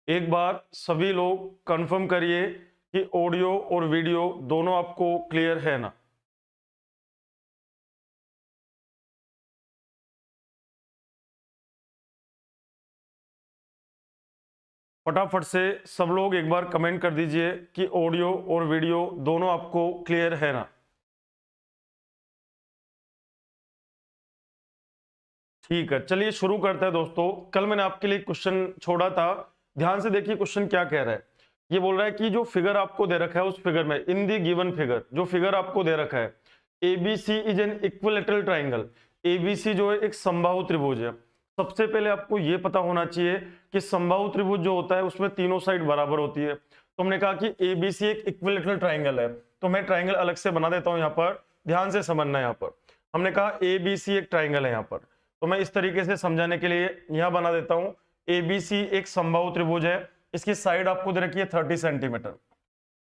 एक बार सभी लोग कंफर्म करिए कि ऑडियो और वीडियो दोनों आपको क्लियर है ना। फटाफट से सब लोग एक बार कमेंट कर दीजिए कि ऑडियो और वीडियो दोनों आपको क्लियर है ना। ठीक है, चलिए शुरू करते हैं दोस्तों। कल मैंने आपके लिए क्वेश्चन छोड़ा था, ध्यान से देखिए क्वेश्चन क्या कह रहा है। ये बोल रहा है कि जो फिगर आपको दे रखा है उस फिगर में, इन दी गिवन फिगर, जो फिगर आपको दे रखा है, ABC is an equilateral triangle. ABC जो है एक समबाहु त्रिभुज है। सबसे पहले आपको यह पता होना चाहिए कि समबाहु त्रिभुज जो होता है उसमें तीनों साइड बराबर होती है। तो हमने कहा कि एबीसी एक इक्विलेटरल ट्राइंगल है, तो मैं ट्राइंगल अलग से बना देता हूं। यहाँ पर ध्यान से समझना है। यहाँ पर हमने कहा एबीसी एक ट्राइंगल है। यहाँ पर तो मैं इस तरीके से समझाने के लिए यहां बना देता हूं। एबीसी एक समबाहु त्रिभुज है। इसकी साइड आपको दे रखी है 30 सेंटीमीटर।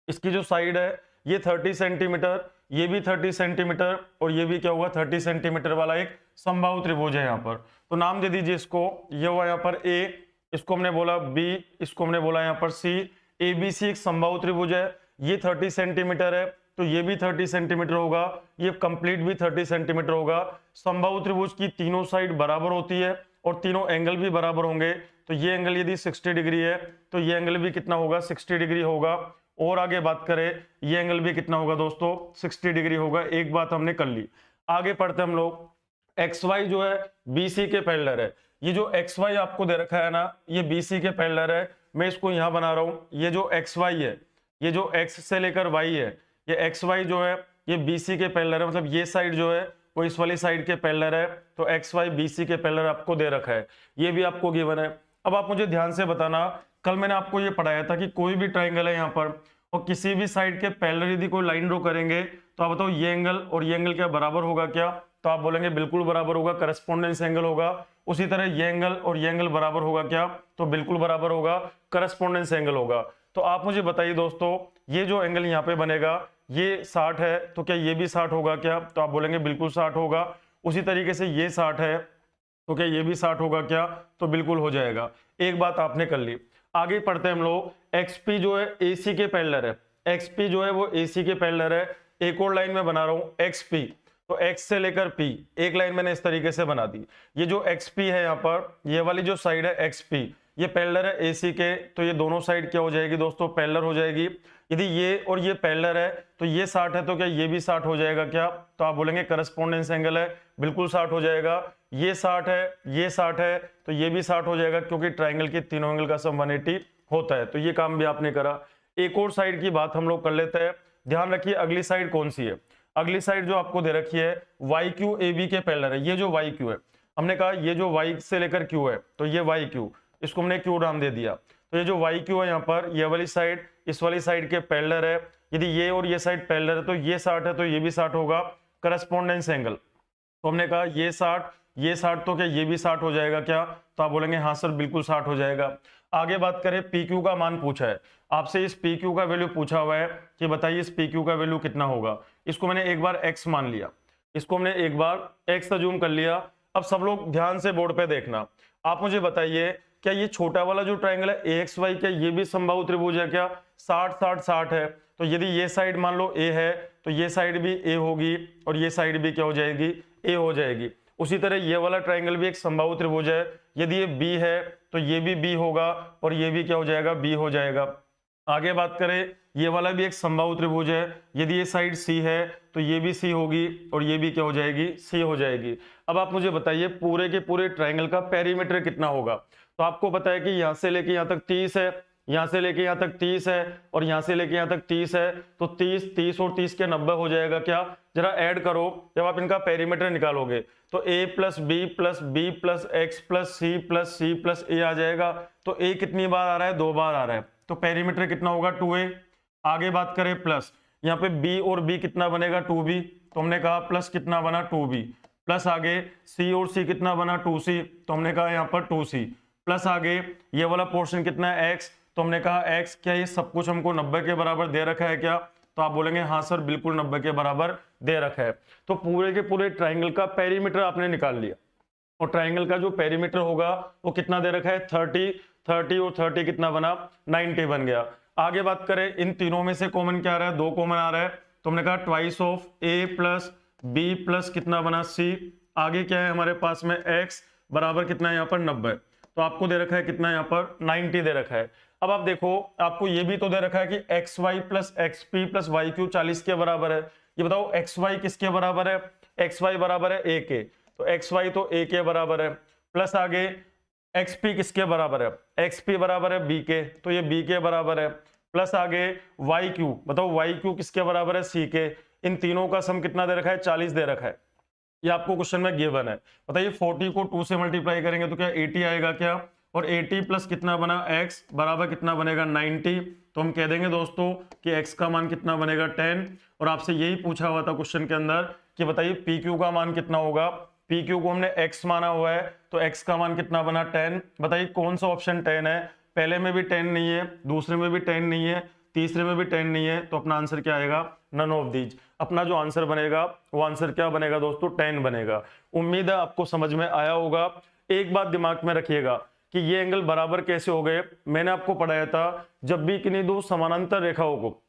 इसकी जो साइड है ये 30 सेंटीमीटर, ये भी 30 सेंटीमीटर, और ये भी क्या हुआ 30 सेंटीमीटर वाला एक समबाहु त्रिभुज है। यहाँ पर तो नाम दे दीजिए इसको। ये हुआ यहाँ पर ए, इसको हमने बोला बी, इसको हमने बोला यहाँ पर सी। एबीसी एक समबाहु त्रिभुज है। ये 30 सेंटीमीटर है तो ये भी 30 सेंटीमीटर होगा, ये कंप्लीट भी 30 सेंटीमीटर होगा। समबाहु त्रिभुज की तीनों साइड बराबर होती है और तीनों एंगल भी बराबर होंगे। तो ये एंगल यदि 60 डिग्री है तो ये एंगल भी कितना होगा 60 डिग्री होगा। और आगे बात करें, ये एंगल भी कितना होगा दोस्तों 60 डिग्री होगा। एक बात हमने कर ली। आगे पढ़ते हम लोग। एक्स वाई जो है बीसी के पैरेलल है। ये जो एक्स वाई आपको दे रखा है ना, ये बीसी के पैरेलल है। मैं इसको यहां बना रहा हूं। ये जो एक्स वाई है, ये जो एक्स से लेकर वाई है, ये एक्स वाई जो है ये बीसी के पैरेलल है। मतलब ये साइड जो है वो इस वाली साइड के पैरेलल है। तो एक्स वाई बीसी के पैरेलल आपको दे रखा है, ये भी आपको गिवन है। अब आप मुझे ध्यान से बताना, कल मैंने आपको ये पढ़ाया था कि कोई भी ट्राइंगल है यहाँ पर और किसी भी साइड के पैरेलल यदि कोई लाइन ड्रॉ करेंगे तो आप बताओ ये एंगल और ये एंगल क्या बराबर होगा क्या? तो आप बोलेंगे बिल्कुल बराबर होगा, करस्पोंडेंस एंगल होगा। उसी तरह ये एंगल और ये एंगल बराबर होगा क्या? तो बिल्कुल बराबर होगा, करस्पोंडेंस एंगल होगा। तो आप मुझे बताइए दोस्तों, ये जो एंगल यहाँ पे बनेगा ये 60 है, तो क्या ये भी 60 होगा क्या? तो आप बोलेंगे बिल्कुल 60 होगा। उसी तरीके से ये 60 है, तो क्या ये भी 60 होगा क्या? तो बिल्कुल हो जाएगा। एक बात आपने कर ली। आगे पढ़ते हैं हम लोग। एक्सपी जो है एसी के पैरेलल है। एक्सपी जो है वो एसी के पैरेलल है। एक और लाइन में बना रहा हूं एक्सपी, तो एक्स से लेकर पी एक लाइन मैंने इस तरीके से बना दी। ये जो एक्सपी है यहाँ पर, ये वाली जो साइड है एक्सपी, ये पैरेलल है एसी के, तो ये दोनों साइड क्या हो जाएगी दोस्तों? पैरेलल हो जाएगी। यदि ये और ये पैरेलल है तो ये 60 है, तो क्या ये भी 60 हो जाएगा क्या? तो आप बोलेंगे करस्पोंडेंस एंगल है, बिल्कुल 60 हो जाएगा। ये 60 है, ये 60 है, तो ये भी 60 हो जाएगा, क्योंकि ट्राइंगल के तीनों एंगल का सम 180 होता है। तो ये काम भी आपने करा। एक और साइड की बात हम लोग कर लेते हैं। ध्यान रखिए अगली साइड कौन सी है। अगली साइड जो आपको दे रखी है वाई क्यू ए बी के पैरेलल है। ये जो वाई क्यू है, हमने कहा ये जो वाई से लेकर क्यू है, तो ये वाई क्यू, इसको हमने क्यू नाम दे दिया। तो ये जो वाई क्यू है यहाँ पर, ये वाली साइड इस वाली साइड के पैरेलल है। यदि ये और ये साइड पैरेलल है तो ये 60 है, तो ये भी 60 होगा, करस्पोंडेंस एंगल। तो हमने कहा ये 60, ये 60, तो क्या ये भी 60 हो जाएगा क्या? तो आप बोलेंगे हाँ सर बिल्कुल 60 हो जाएगा। आगे बात करें, पी क्यू का मान पूछा है आपसे। इस पी क्यू का वैल्यू पूछा हुआ है कि बताइए इस पी क्यू का वैल्यू कितना होगा। इसको मैंने एक बार एक्स मान लिया, इसको हमने एक बार एक्स अज्यूम कर लिया। अब सब लोग ध्यान से बोर्ड पे देखना। आप मुझे बताइए क्या ये छोटा वाला जो ट्राइंगल है ए एक्स वाई, क्या ये भी समबाहु त्रिभुज है क्या? 60 60 60 है, तो यदि ये साइड मान लो ए है तो ये साइड भी ए होगी और ये साइड भी क्या हो जाएगी? ए हो जाएगी। उसी तरह ये वाला ट्राइंगल भी एक समबाहु त्रिभुज है। यदि ये बी है तो ये भी बी होगा और ये भी क्या हो जाएगा? बी हो जाएगा। आगे बात करें, ये वाला भी एक समबाहु त्रिभुज है। यदि ये साइड सी है तो ये भी सी होगी और ये भी क्या हो जाएगी? सी हो जाएगी। अब आप मुझे बताइए पूरे के पूरे ट्राइंगल का पेरीमीटर कितना होगा। तो आपको पता है कि यहां से लेके यहां तक 30 है, यहां से लेके यहां तक 30 है और यहां से लेके यहां तक 30 है। तो 30 30 और 30 के 90 हो जाएगा क्या? जरा ऐड करो। जब आप इनका पेरीमीटर निकालोगे तो a plus B plus B plus x plus c plus a आ जाएगा। तो a कितनी बार आ रहा है? 2 बार आ रहा है। तो पेरीमीटर कितना होगा? 2a। आगे बात करें प्लस, यहाँ पे b और b कितना बनेगा? 2b। तो हमने कहा प्लस कितना बना? 2b। प्लस आगे c और c कितना बना? 2c। तो हमने कहा यहाँ पर 2c। प्लस आगे ये वाला पोर्शन कितना है? x। तो हमने कहा x। क्या ये सब कुछ हमको 90 के बराबर दे रखा है क्या? तो आप बोलेंगे हाँ सर बिल्कुल 90 के बराबर दे रखा है। तो पूरे के पूरे ट्राइंगल का पेरीमीटर आपने निकाल लिया और ट्राइंगल का जो पेरीमीटर होगा वो कितना दे रखा है? 30। 30 और 30 कितना बना 90 बन गया। आगे बात करें, इन तीनों में से कॉमन क्या आ रहा है, 2 कॉमन आ रहा है, तो हमने कहा twice of A plus B plus कितना बना सी। आगे क्या है हमारे पास में x बराबर कितना है यहाँ पर 90, तो आपको दे रखा है कितना यहाँ पर 90 दे रखा है। अब आप देखो, आपको ये भी तो दे रखा है कि x y plus x p plus y q 40 के बराबर है। ये बताओ एक्स वाई किसके बराबर है, एक्स वाई बराबर है ए के, तो एक्स वाई तो ए के बराबर है, प्लस आगे एक्स पी किसके बराबर है, एक्स पी बराबर है बी के, तो ये बी के बराबर है, प्लस आगे वाई क्यू, बताओ वाई क्यू किसके बराबर है सी के। इन तीनों का सम कितना दे रखा है 40 दे रखा है, ये आपको क्वेश्चन में गिवन है। बताइए 40 को 2 से मल्टीप्लाई करेंगे तो क्या 80 आएगा क्या, और 80 प्लस कितना बना x बराबर कितना बनेगा 90, तो हम कह देंगे दोस्तों कि x का मान कितना बनेगा 10। और आपसे यही पूछा हुआ था क्वेश्चन के अंदर कि बताइए PQ का मान कितना होगा, PQ को हमने x माना हुआ है, तो x का मान कितना बना 10। बताइए कौन सा ऑप्शन 10 है, पहले में भी 10 नहीं है, दूसरे में भी 10 नहीं है, तीसरे में भी 10 नहीं है, तो अपना आंसर क्या आएगा, नन ऑफ दीज। अपना जो आंसर बनेगा वो आंसर क्या बनेगा दोस्तों 10 बनेगा। उम्मीद है आपको समझ में आया होगा। एक बात दिमाग में रखिएगा कि ये एंगल बराबर कैसे हो गए, मैंने आपको पढ़ाया था जब भी किन्हीं दो समानांतर रेखाओं को,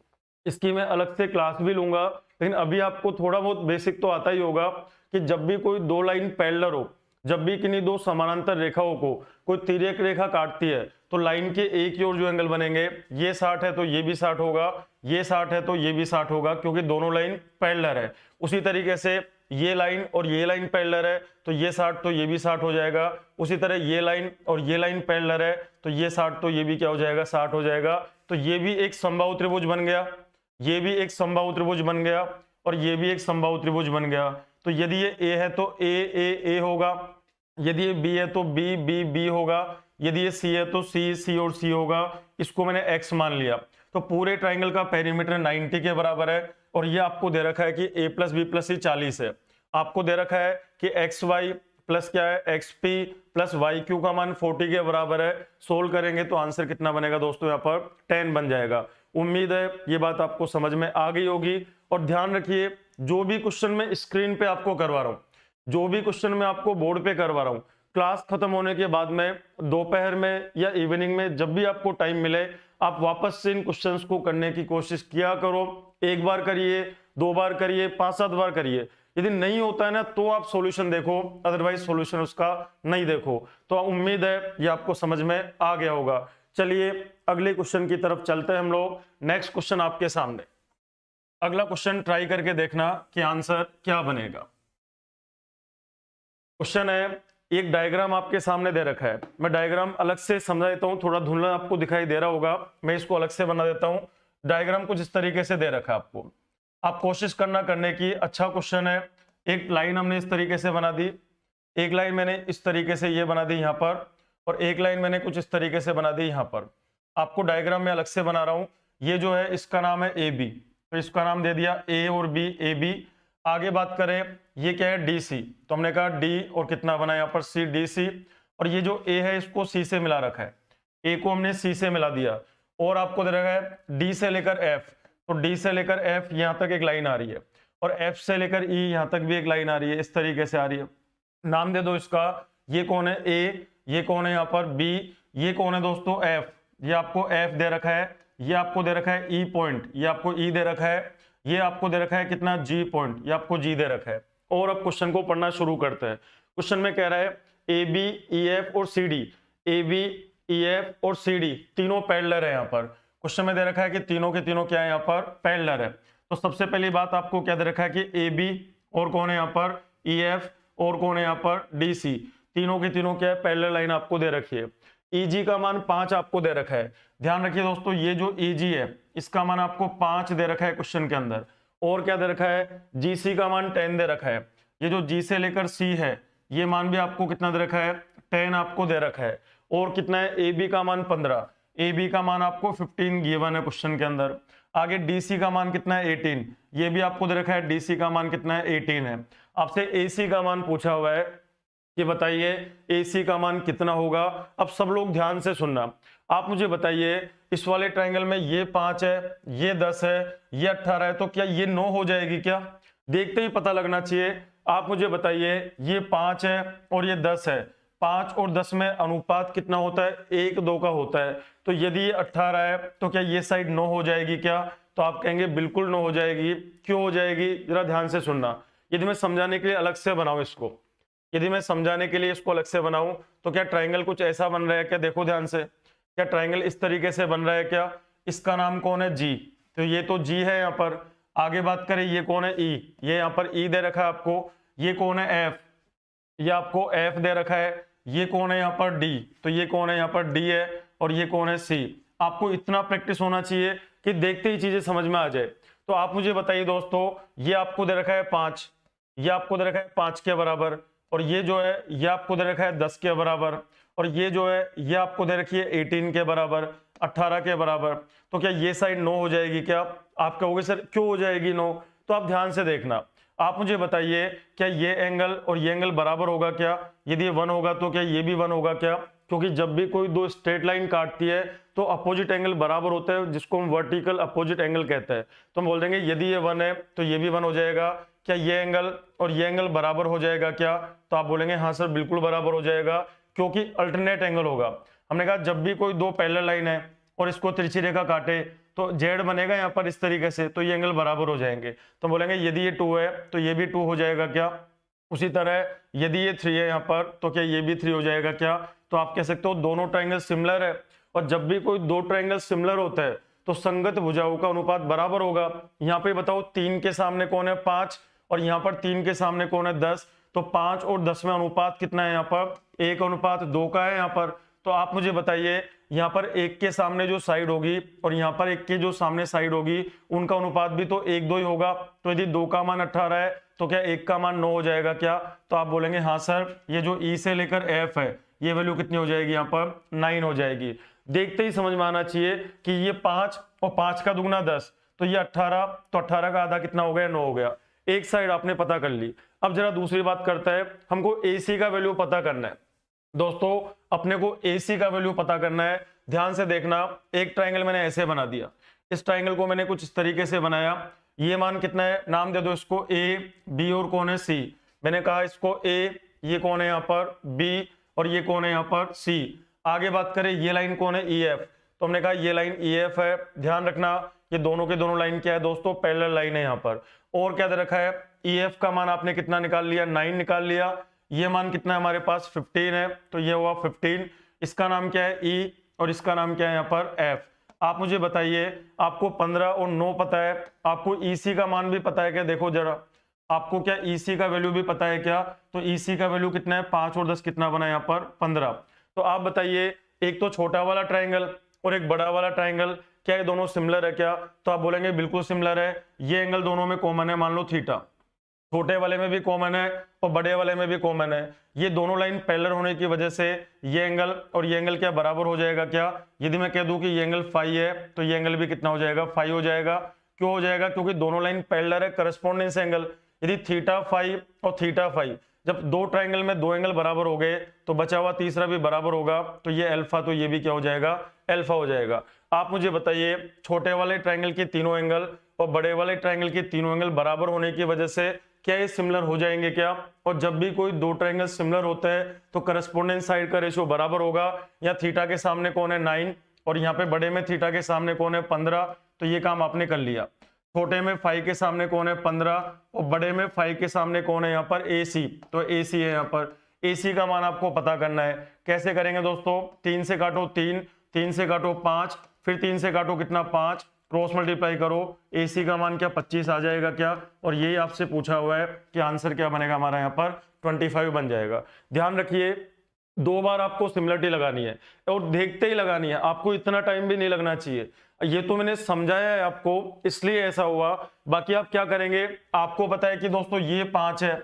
इसकी मैं अलग से क्लास भी लूंगा, लेकिन अभी आपको थोड़ा बहुत बेसिक तो आता ही होगा कि जब भी कोई दो लाइन पैरेलल हो, जब भी किन्हीं दो समानांतर रेखाओं को कोई तिर्यक रेखा काटती है, तो लाइन के एक ही ओर जो एंगल बनेंगे, ये 60 है तो ये भी 60 होगा, ये 60 है तो ये भी 60 होगा, क्योंकि दोनों लाइन पैरेलल है। उसी तरीके से ये लाइन और ये लाइन पैरेलल है तो ये 60 तो ये भी 60 हो जाएगा। उसी तरह ये लाइन और ये लाइन पैरेलल है तो ये 60 तो ये भी क्या हो जाएगा 60 हो जाएगा। तो ये भी एक समबाहु त्रिभुज बन गया, ये भी एक समबाहु त्रिभुज बन गया, और ये भी एक समबाहु त्रिभुज बन गया। तो यदि ये ए है तो ए होगा, यदि ये बी है तो बी होगा, यदि ये सी है तो सी और सी होगा। इसको मैंने एक्स मान लिया, तो पूरे ट्राइंगल का पेरीमीटर 90 के बराबर है। और ये आपको दे रखा है कि a प्लस बी प्लस सी 40 है। आपको दे रखा है कि एक्स वाई प्लस क्या है x p plus y q का मान 40 के बराबर है। सोल्व करेंगे तो आंसर कितना बनेगा दोस्तों, यहाँ पर 10 बन जाएगा। उम्मीद है ये बात आपको समझ में आ गई होगी। और ध्यान रखिए, जो भी क्वेश्चन मैं स्क्रीन पे आपको करवा रहा हूँ, जो भी क्वेश्चन मैं आपको बोर्ड पे करवा रहा हूँ, क्लास खत्म होने के बाद में दोपहर में या इवनिंग में जब भी आपको टाइम मिले, आप वापस से इन क्वेश्चंस को करने की कोशिश किया करो। एक बार करिए, 2 बार करिए, 5-7 बार करिए। यदि नहीं होता है ना तो आप सॉल्यूशन देखो, अदरवाइज सॉल्यूशन उसका नहीं देखो। तो उम्मीद है ये आपको समझ में आ गया होगा। चलिए अगले क्वेश्चन की तरफ चलते हैं हम लोग। नेक्स्ट क्वेश्चन आपके सामने, अगला क्वेश्चन ट्राई करके देखना कि आंसर क्या बनेगा। क्वेश्चन है, एक डायग्राम आपके सामने दे रखा है। मैं डायग्राम अलग से समझा देता हूं, थोड़ा धुंधला आपको दिखाई दे रहा होगा, मैं इसको अलग से बना देता हूं। डायग्राम कुछ इस तरीके से दे रखा है आपको, आप कोशिश करना करने की। अच्छा क्वेश्चन है। एक लाइन हमने इस तरीके से बना दी, एक लाइन मैंने इस तरीके से ये बना दी यहाँ पर, और एक लाइन मैंने कुछ इस तरीके से बना दी यहाँ पर। आपको डायग्राम में अलग से बना रहा हूं। ये जो है इसका नाम है ए बी, तो इसका नाम दे दिया ए और बी, ए बी। आगे बात करें, ये क्या है डी सी, तो हमने कहा डी और कितना बना यहाँ पर सी, डी सी। और ये जो ए है इसको सी से मिला रखा है, ए को हमने सी से मिला दिया। और आपको दे रखा है डी से लेकर एफ, तो डी से लेकर एफ यहाँ तक एक लाइन आ रही है, और एफ से लेकर ई यहाँ तक भी एक लाइन आ रही है, इस तरीके से आ रही है। नाम दे दो इसका, ये कौन है ए, ये कौन है यहाँ पर बी, ये कौन है दोस्तों एफ, ये आपको एफ दे रखा है, ये आपको दे रखा है ई पॉइंट, ये आपको ई दे रखा है, ये आपको दे रखा है कितना जी पॉइंट, ये आपको जी दे रखा है। और अब क्वेश्चन को पढ़ना शुरू करते हैं। क्वेश्चन में कह रहा है ए बी ई एफ और C D, A B E F और सी डी तीनों पैरेलल है। यहाँ पर क्वेश्चन में दे रखा है कि तीनों के तीनों क्या है यहाँ पर पैरेलल है। तो सबसे पहली बात आपको क्या दे रखा है कि ए बी और कौन है यहाँ पर ई एफ और कौन है यहाँ पर डी सी, तीनों की तीनों क्या है पैरेलल लाइन आपको दे रखी है। EG का मान 5 आपको दे रखा है। ध्यान रखिए दोस्तों, ये जो EG है इसका मान आपको 5 दे रखा है क्वेश्चन के अंदर। और क्या दे रखा है, GC का मान 10 दे रखा है। ये जो G से लेकर C है ये मान भी आपको कितना दे रखा है, 10 आपको दे रखा है। और कितना है, AB का मान 15, AB का मान आपको 15 गिवन है क्वेश्चन के अंदर। आगे DC का मान कितना है 18, ये भी आपको दे रखा है, DC का मान कितना है 18 है। आपसे AC का मान पूछा हुआ है कि बताइए AC का मान कितना होगा। अब सब लोग ध्यान से सुनना, आप मुझे बताइए इस वाले ट्रायंगल में ये 5 है, ये 10 है, ये 18 है, तो क्या ये 9 हो जाएगी क्या? देखते ही पता लगना चाहिए। आप मुझे बताइए ये 5 है और ये 10 है, 5 और 10 में अनुपात कितना होता है, 1:2 का होता है। तो यदि ये 18 है तो क्या ये साइड 9 हो जाएगी क्या? तो आप कहेंगे बिल्कुल 9 हो जाएगी। क्यों हो जाएगी, जरा ध्यान से सुनना। यदि मैं समझाने के लिए अलग से बनाऊं इसको, यदि मैं समझाने के लिए इसको अलग से बनाऊं तो क्या ट्राइंगल कुछ ऐसा बन रहा है क्या? देखो ध्यान से, क्या ट्राइंगल इस तरीके से बन रहा है क्या? इसका नाम कौन है, जी। तो ये तो जी है यहाँ पर। आगे बात करें, ये कौन है, ई। ये यहाँ पर ई दे रखा है आपको। ये कौन है, एफ। ये आपको एफ दे रखा है। ये कौन है यहाँ पर, डी। तो ये कौन है यहाँ पर, डी है। और ये कौन है, सी। आपको इतना प्रैक्टिस होना चाहिए कि देखते ही चीजें समझ में आ जाए। तो आप मुझे बताइए दोस्तों, ये आपको दे रखा है 5, ये आपको दे रखा है 5 के बराबर, और ये जो है ये आपको दे रखा है 10 के बराबर, और ये जो है ये आपको दे रखी है 18 के बराबर, 18 के बराबर। तो क्या ये साइड 9 हो जाएगी क्या? आप कहोगे सर क्यों हो जाएगी 9? तो आप ध्यान से देखना, आप मुझे बताइए क्या ये एंगल और ये एंगल बराबर होगा क्या? यदि ये 1 होगा तो क्या ये भी 1 होगा क्या? क्योंकि जब भी कोई दो स्ट्रेट लाइन काटती है तो अपोजिट एंगल बराबर होता है, जिसको हम वर्टिकल अपोजिट एंगल कहते हैं। तो हम बोल देंगे यदि ये 1 है तो ये भी 1 हो जाएगा। क्या ये एंगल और ये एंगल बराबर हो जाएगा क्या? तो आप बोलेंगे हाँ सर बिल्कुल बराबर हो जाएगा, क्योंकि अल्टरनेट एंगल होगा। हमने कहा जब भी कोई दो पैरेलल लाइन है और इसको तिरछी रेखा काटे तो जेड बनेगा यहाँ पर इस तरीके से, तो ये एंगल बराबर हो जाएंगे। तो बोलेंगे यदि ये 2 है तो ये भी 2 हो जाएगा क्या? उसी तरह यदि ये 3 है यहाँ पर तो क्या ये भी 3 हो जाएगा क्या? तो आप कह सकते हो दोनों ट्राइंगल सिमिलर है, और जब भी कोई दो ट्राइंगल सिमिलर होता है तो संगत भुजाओं का अनुपात बराबर होगा। यहाँ पे बताओ 3 के सामने कौन है, 5, और यहाँ पर 3 के सामने कौन है, 10। तो 5 और 10 में अनुपात कितना है यहाँ पर, 1:2 का है यहाँ पर। तो आप मुझे बताइए यहाँ पर 1 के सामने जो साइड होगी और यहाँ पर 1 के जो सामने साइड होगी उनका अनुपात भी तो 1:2 ही होगा। तो यदि 2 का मान 18 है तो क्या 1 का मान 9 हो जाएगा क्या? तो आप बोलेंगे हाँ सर, ये जो ई से लेकर एफ है ये वैल्यू कितनी हो जाएगी, यहाँ पर 9 हो जाएगी। देखते ही समझ में आना चाहिए कि ये 5 और 5 का दुगना 10, तो ये 18, तो 18 का आधा कितना हो गया, 9 हो गया। एक साइड आपने पता कर ली। अब जरा दूसरी बात करता है, हमको AC का वैल्यू पता करना है। दोस्तों अपने को AC का वैल्यू पता करना है। ध्यान से देखना, एक ट्राइंगल मैंने ऐसे बना दिया, इस ट्राइंगल को मैंने कुछ इस तरीके से बनाया। ये मान कितना है, नाम दे दो इसको A, B और कौन है C। मैंने कहा इसको A, ये कौन है यहाँ पर B, और ये कौन है यहाँ पर C। आगे बात करें ये लाइन कौन है, EF। तो हमने कहा ये लाइन EF है। ध्यान रखना ये दोनों के दोनों लाइन क्या है दोस्तों, पैरेलल लाइन है यहाँ पर। और क्या दे रखा है, EF का मान आपने कितना निकाल लिया, 9 निकाल लिया। ये मान कितना है हमारे पास, 15 है, तो ये हुआ 15। इसका नाम क्या है E, और इसका नाम क्या है यहाँ पर F। आप मुझे बताइए, आपको 15 और 9 पता है, आपको EC का मान भी पता है क्या? देखो जरा, आपको क्या EC का वैल्यू भी पता है क्या? तो EC का वैल्यू कितना है, 5 और 10 कितना बना यहाँ पर, 15। तो आप बताइए, एक तो छोटा वाला ट्राइंगल और एक बड़ा वाला ट्राइंगल, क्या ये दोनों सिमिलर है क्या? तो आप बोलेंगे बिल्कुल सिमिलर है। ये एंगल दोनों में कॉमन है, मान लो थीटा, छोटे वाले में भी कॉमन है और बड़े वाले में भी कॉमन है। ये दोनों लाइन पैरेलल होने की वजह से ये एंगल और ये एंगल क्या बराबर हो जाएगा क्या? यदि मैं कह दूं कि ये एंगल फाई है तो ये एंगल भी कितना हो जाएगा, फाई हो जाएगा। क्यों हो जाएगा? क्योंकि दोनों लाइन पैरेलल है, करस्पॉन्डेंस एंगल। यदि थीटा फाई और थीटा फाई, जब दो ट्राइंगल में दो एंगल बराबर हो गए तो बचा हुआ तीसरा भी बराबर होगा, तो ये अल्फा, तो ये भी क्या हो जाएगा, अल्फा हो जाएगा। आप मुझे बताइए, छोटे वाले ट्राइंगल के तीनों एंगल और बड़े वाले ट्राइंगल के तीनों एंगल बराबर होने की वजह से क्या ये सिमिलर हो जाएंगे क्या? और जब भी कोई दो ट्राइंगल सिमिलर होते हैं तो करस्पॉन्डेंस साइड का रेशियो बराबर होगा। या थीटा के सामने कौन है, 9, और यहाँ पे बड़े में थीटा के सामने कौन है, 15। तो ये काम आपने कर लिया। छोटे में फाई के सामने कौन है, 15, और बड़े में फाई के सामने कौन है यहाँ पर, AC। तो AC है यहाँ पर। AC का मान आपको पता करना है। कैसे करेंगे दोस्तों, 3 से काटो 3, 3 से काटो 5, फिर 3 से काटो कितना, 5, क्रॉस मल्टीप्लाई करो, AC का मान क्या 25 आ जाएगा क्या? और यही आपसे पूछा हुआ है कि आंसर क्या बनेगा हमारा यहाँ पर, 25 बन जाएगा। ध्यान रखिए, 2 बार आपको सिमिलरिटी लगानी है और देखते ही लगानी है, आपको इतना टाइम भी नहीं लगना चाहिए। ये तो मैंने समझाया है आपको, इसलिए ऐसा हुआ। बाकी आप क्या करेंगे, आपको पता है कि दोस्तों ये 5 है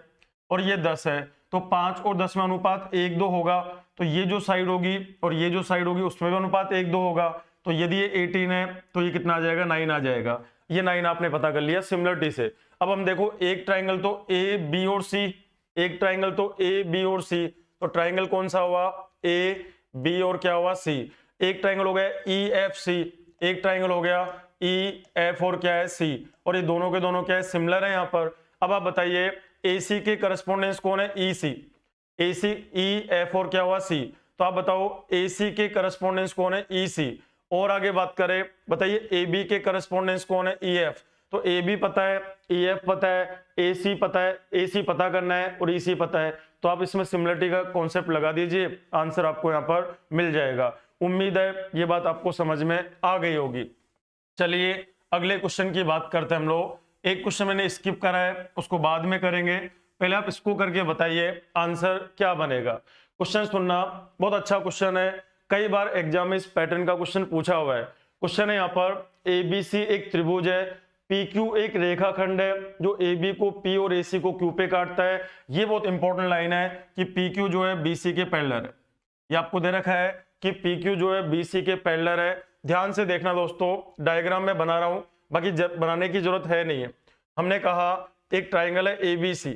और ये 10 है, तो 5 और 10 में अनुपात 1:2 होगा। तो ये जो साइड होगी और ये जो साइड होगी उसमें भी अनुपात 1:2 होगा। तो यदि ये 18 है तो ये कितना आ जाएगा, 9 आ जाएगा। ये 9 आपने पता कर लिया सिमिलरिटी से। अब हम देखो, एक ट्राइंगल तो A, B और C, एक ट्राइंगल तो A, B और C, तो ट्राइंगल कौन सा हुआ, A, B और क्या हुआ, C। एक ट्राइंगल हो गया EFC, एक ट्राइंगल हो गया EF और क्या है, C, और ये दोनों के दोनों क्या है, सिमिलर है यहाँ पर। अब आप बताइए AC के करस्पॉन्डेंस कौन है, EC। ए सी ई एफ और क्या हुआ सी, तो आप बताओ ए सी के करस्पॉन्डेंस कौन है, ई सी। और आगे बात करें, बताइए ए बी के करस्पॉन्डेंस कौन है, ई एफ। तो ए बी पता है, ई एफ पता है, ए सी पता है, ए सी पता करना है और ई सी पता है, तो आप इसमें सिमिलरिटी का कॉन्सेप्ट लगा दीजिए, आंसर आपको यहाँ पर मिल जाएगा। उम्मीद है ये बात आपको समझ में आ गई होगी। चलिए अगले क्वेश्चन की बात करते हैं हम लोग। एक क्वेश्चन मैंने स्किप करा है, उसको बाद में करेंगे, पहले आप इसको करके बताइए आंसर क्या बनेगा। क्वेश्चन सुनना, बहुत अच्छा क्वेश्चन है, कई बार एग्जाम में इस पैटर्न का क्वेश्चन पूछा हुआ है। क्वेश्चन है यहाँ पर, एबीसी एक त्रिभुज है, PQ एक रेखाखंड है जो AB को P और AC को Q पे काटता है। ये बहुत इंपॉर्टेंट लाइन है कि PQ जो है BC के पैरेलल है, ये आपको दे रखा है कि PQ जो है BC के पैरेलल है। ध्यान से देखना दोस्तों, डायग्राम में बना रहा हूं, बाकी बनाने की जरूरत है नहीं है। हमने कहा एक ट्राइंगल है ABC,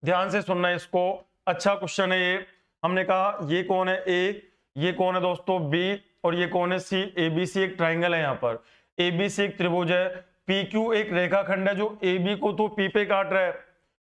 ध्यान से सुनना है इसको, अच्छा क्वेश्चन है ये। हमने कहा ये कौन है A, ये कौन है दोस्तों B और ये कौन है C। ABC एक ट्राइंगल है, यहाँ पर ABC एक त्रिभुज है, PQ एक रेखाखंड है जो AB को तो P पे काट रहा है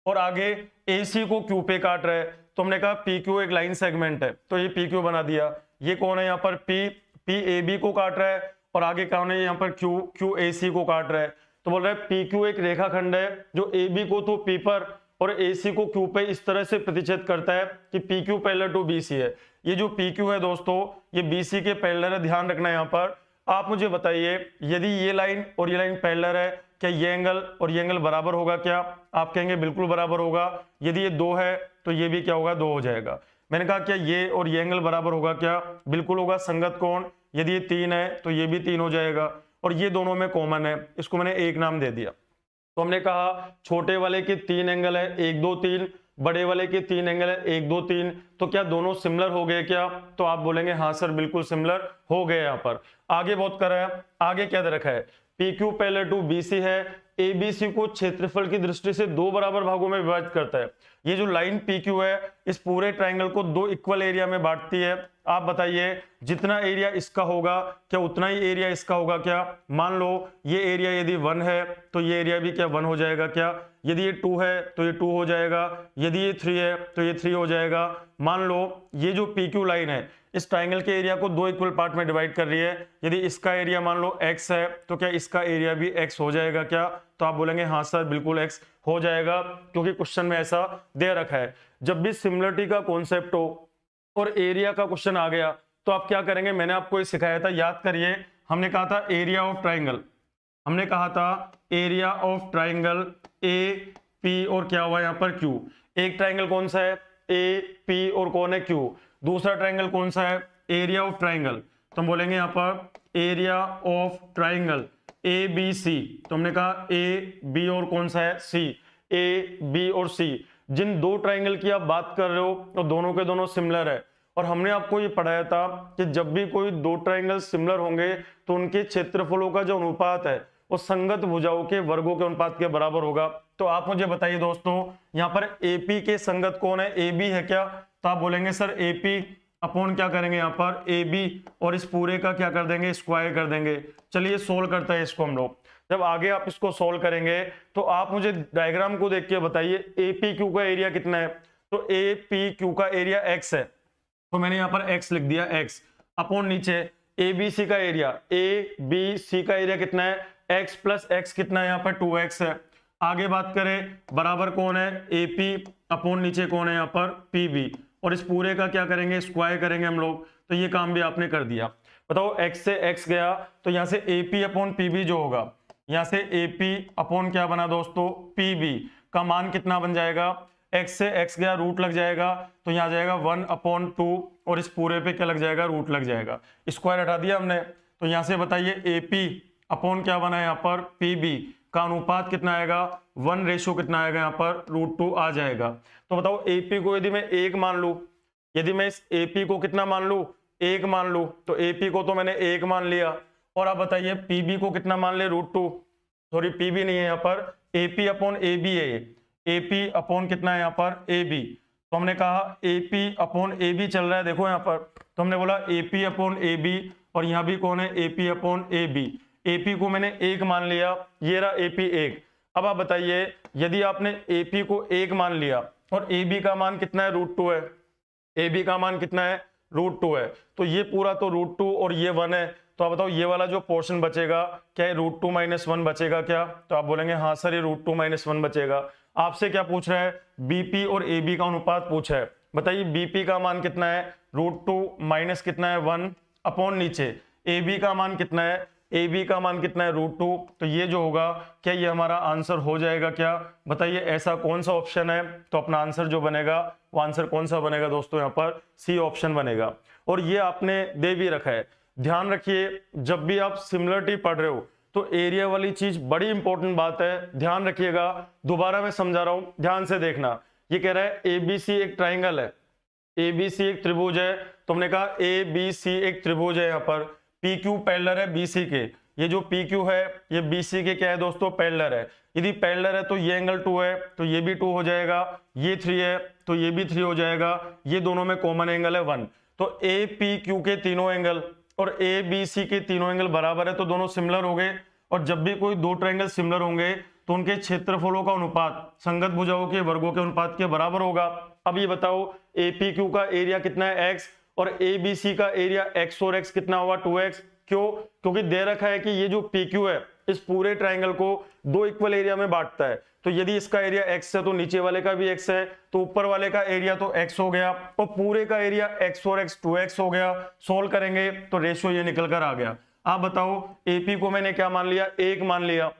और आगे AC को Q पे काट रहा है। तो हमने कहा PQ एक लाइन सेगमेंट है, तो ये PQ बना दिया। ये कौन है यहाँ पर P AB को काट रहा है और आगे कौन है यहाँ पर Q AC को काट रहा है। तो बोल रहा है PQ एक रेखाखंड है जो AB को तो P पर और AC को Q पे इस तरह से प्रतिच्छेद करता है कि PQ पैरेलल टू BC है। ये जो PQ है दोस्तों ये BC के पैरेलल है, ध्यान रखना। यहाँ पर आप मुझे बताइए, यदि ये लाइन और ये लाइन पैरेलल है, क्या ये एंगल और ये एंगल बराबर होगा क्या? आप कहेंगे बिल्कुल बराबर होगा। यदि ये 2 है तो ये भी क्या होगा, 2 हो जाएगा। मैंने कहा क्या ये और ये एंगल बराबर होगा क्या? बिल्कुल होगा। संगत कोण, यदि ये 3 है तो ये भी 3 हो जाएगा और ये दोनों में कॉमन है, इसको मैंने एक नाम दे दिया। तो हमने कहा छोटे वाले के 3 एंगल है 1 2 3, बड़े वाले के 3 एंगल है 1 2 3, तो क्या दोनों सिमिलर हो गए क्या? तो आप बोलेंगे हाँ सर बिल्कुल सिमिलर हो गए। यहाँ पर आगे बहुत कर रहा है, आगे क्या दे रखा है, PQ पैरेलल टू BC है, ABC को क्षेत्रफल की दृष्टि से 2 बराबर भागों में विभाजित करता है। ये जो लाइन PQ है इस पूरे ट्राइंगल को 2 इक्वल एरिया में बांटती है। आप बताइए जितना एरिया इसका होगा क्या उतना ही एरिया इसका होगा क्या? मान लो ये एरिया यदि 1 है तो ये एरिया भी क्या 1 हो जाएगा क्या? यदि ये 2 है तो ये 2 हो जाएगा, यदि ये 3 है तो ये 3 हो जाएगा। मान लो ये जो PQ लाइन है इस ट्राइंगल के एरिया को 2 इक्वल पार्ट में डिवाइड कर रही है। यदि इसका एरिया मान लो x है तो क्या इसका एरिया भी x हो जाएगा क्या? तो आप बोलेंगे हाँ सर बिल्कुल x हो जाएगा, क्योंकि क्वेश्चन में ऐसा दे रखा है। जब भी सिमिलरिटी का कॉन्सेप्ट हो और एरिया का क्वेश्चन आ गया तो आप क्या करेंगे, मैंने आपको ये सिखाया था, याद करिए। हमने कहा था एरिया ऑफ ट्राइंगल, हमने कहा था एरिया ऑफ ट्राइंगल AP और क्या हुआ यहाँ पर Q। एक ट्राइंगल कौन सा है, AP और कौन है Q। दूसरा ट्राइंगल कौन सा है, एरिया ऑफ ट्राइंगल। तो हम बोलेंगे यहाँ पर एरिया ऑफ ट्राइंगल ABC। तो हमने कहा AB और कौन सा है C, AB और C। जिन 2 ट्राइंगल की आप बात कर रहे हो तो दोनों के दोनों सिमिलर है। और हमने आपको ये पढ़ाया था कि जब भी कोई 2 ट्राइंगल सिमिलर होंगे तो उनके क्षेत्रफलों का जो अनुपात है वो संगत भुजाओं के वर्गों के अनुपात के बराबर होगा। तो आप मुझे बताइए दोस्तों, यहाँ पर AP के संगत कौन है, AB है क्या? तो आप बोलेंगे सर AP अपॉन क्या करेंगे यहाँ पर AB और इस पूरे का क्या कर देंगे, स्क्वायर कर देंगे। चलिए सोल्व करते हैं इसको हम लोग। जब आगे आप इसको सोल्व करेंगे तो आप मुझे डायग्राम को देख के बताइए APQ का एरिया कितना है। तो APQ का एरिया x है, तो मैंने यहाँ पर x लिख दिया, x अपॉन नीचे ABC का एरिया, ABC का एरिया कितना है, x प्लस x कितना है यहाँ पर 2x है। आगे बात करें बराबर कौन है, AP अपॉन नीचे कौन है यहाँ पर PB, और इस पूरे का क्या करेंगे, स्क्वायर करेंगे हम लोग। तो ये काम भी आपने कर दिया। बताओ x से x गया तो यहाँ से AP अपॉन PB जो होगा, यहाँ से AP अपॉन क्या बना दोस्तों, PB का मान कितना बन जाएगा, x से x गया रूट लग जाएगा तो यहाँ जाएगा 1/2 और इस पूरे पे क्या लग जाएगा, रूट लग जाएगा। स्क्वायर हटा दिया हमने। तो यहाँ से बताइए AP अपॉन क्या बना है यहाँ पर PB का अनुपात कितना आएगा, 1 रेशो कितना आएगा यहाँ पर, √2 आ जाएगा। तो बताओ AP को यदि मैं 1 मान लूं, यदि मैं इस AP को कितना मान लूं, 1 मान लूं, तो AP को तो मैंने 1 मान लिया। और आप बताइए PB को कितना मान ले, √2। सॉरी PB नहीं है यहाँ पर, AP अपॉन AB है ये, AP अपॉन कितना है यहाँ पर AB। तो हमने कहा AP अपॉन AB चल रहा है, देखो यहाँ पर। तो हमने बोला AP अपॉन AB और यहाँ भी कौन है, AP अपॉन AB। AP को मैंने 1 मान लिया, ये रहा AP 1। अब आप बताइए यदि आपने AP को 1 मान लिया और ए बी का मान कितना है, √2 है। ए बी का मान कितना है, √2 है। तो ये पूरा तो √2 और ये 1 है। तो आप बताओ ये वाला जो पोर्शन बचेगा क्या है, √2 - 1 बचेगा क्या? तो आप बोलेंगे हाँ सर ये √2 - 1 बचेगा। आपसे क्या पूछ रहा है, बीपी और ए बी का अनुपात पूछा है। बताइए बीपी का मान कितना है, √2 माइनस कितना है 1 अपॉन नीचे ए बी का मान कितना है, ए बी का मान कितना है √2। तो ये जो होगा क्या ये हमारा आंसर हो जाएगा क्या? बताइए ऐसा कौन सा ऑप्शन है? तो अपना आंसर जो बनेगा वो आंसर कौन सा बनेगा दोस्तों, यहाँ पर सी ऑप्शन बनेगा। और ये आपने दे भी रखा है। ध्यान रखिए जब भी आप सिमिलरिटी पढ़ रहे हो तो एरिया वाली चीज बड़ी इंपॉर्टेंट बात है, ध्यान रखिएगा। दोबारा मैं समझा रहा हूं, ध्यान से देखना। ये कह रहा है एबीसी एक ट्राइंगल है, एबीसी एक त्रिभुज है। तुमने कहा एबीसी एक त्रिभुज है, यहाँ पर पी क्यू पैरेलल है बीसी के। ये जो पी क्यू है ये बीसी के क्या है दोस्तों, पैरेलल है। यदि पैरेलल है तो ये एंगल 2 है तो ये भी 2 हो जाएगा, ये 3 है तो ये भी 3 हो जाएगा, ये दोनों में कॉमन एंगल है 1। तो ए पी क्यू के तीनों एंगल और ए बी सी के तीनों एंगल बराबर है तो दोनों सिमिलर हो गए। और जब भी कोई दो ट्रायंगल सिमिलर होंगे तो उनके क्षेत्रफलों का अनुपात संगत भुजाओं के वर्गों के अनुपात के बराबर होगा। अब ये बताओ एपीक्यू का एरिया कितना है x और एबीसी का एरिया x और x कितना होगा 2x। क्यों? क्योंकि दे रखा है कि ये जो PQ है इस पूरे ट्रायंगल को दो इक्वल एरिया में बांटता है। तो यदि इसका एरिया x है तो नीचे वाले का भी x है, तो ऊपर वाले का एरिया तो x हो गया और पूरे का एरिया x और x 2x हो गया। सोल्व करेंगे तो रेशियो ये निकल कर आ गया। आप बताओ एपी को मैंने क्या मान लिया, 1 मान लिया।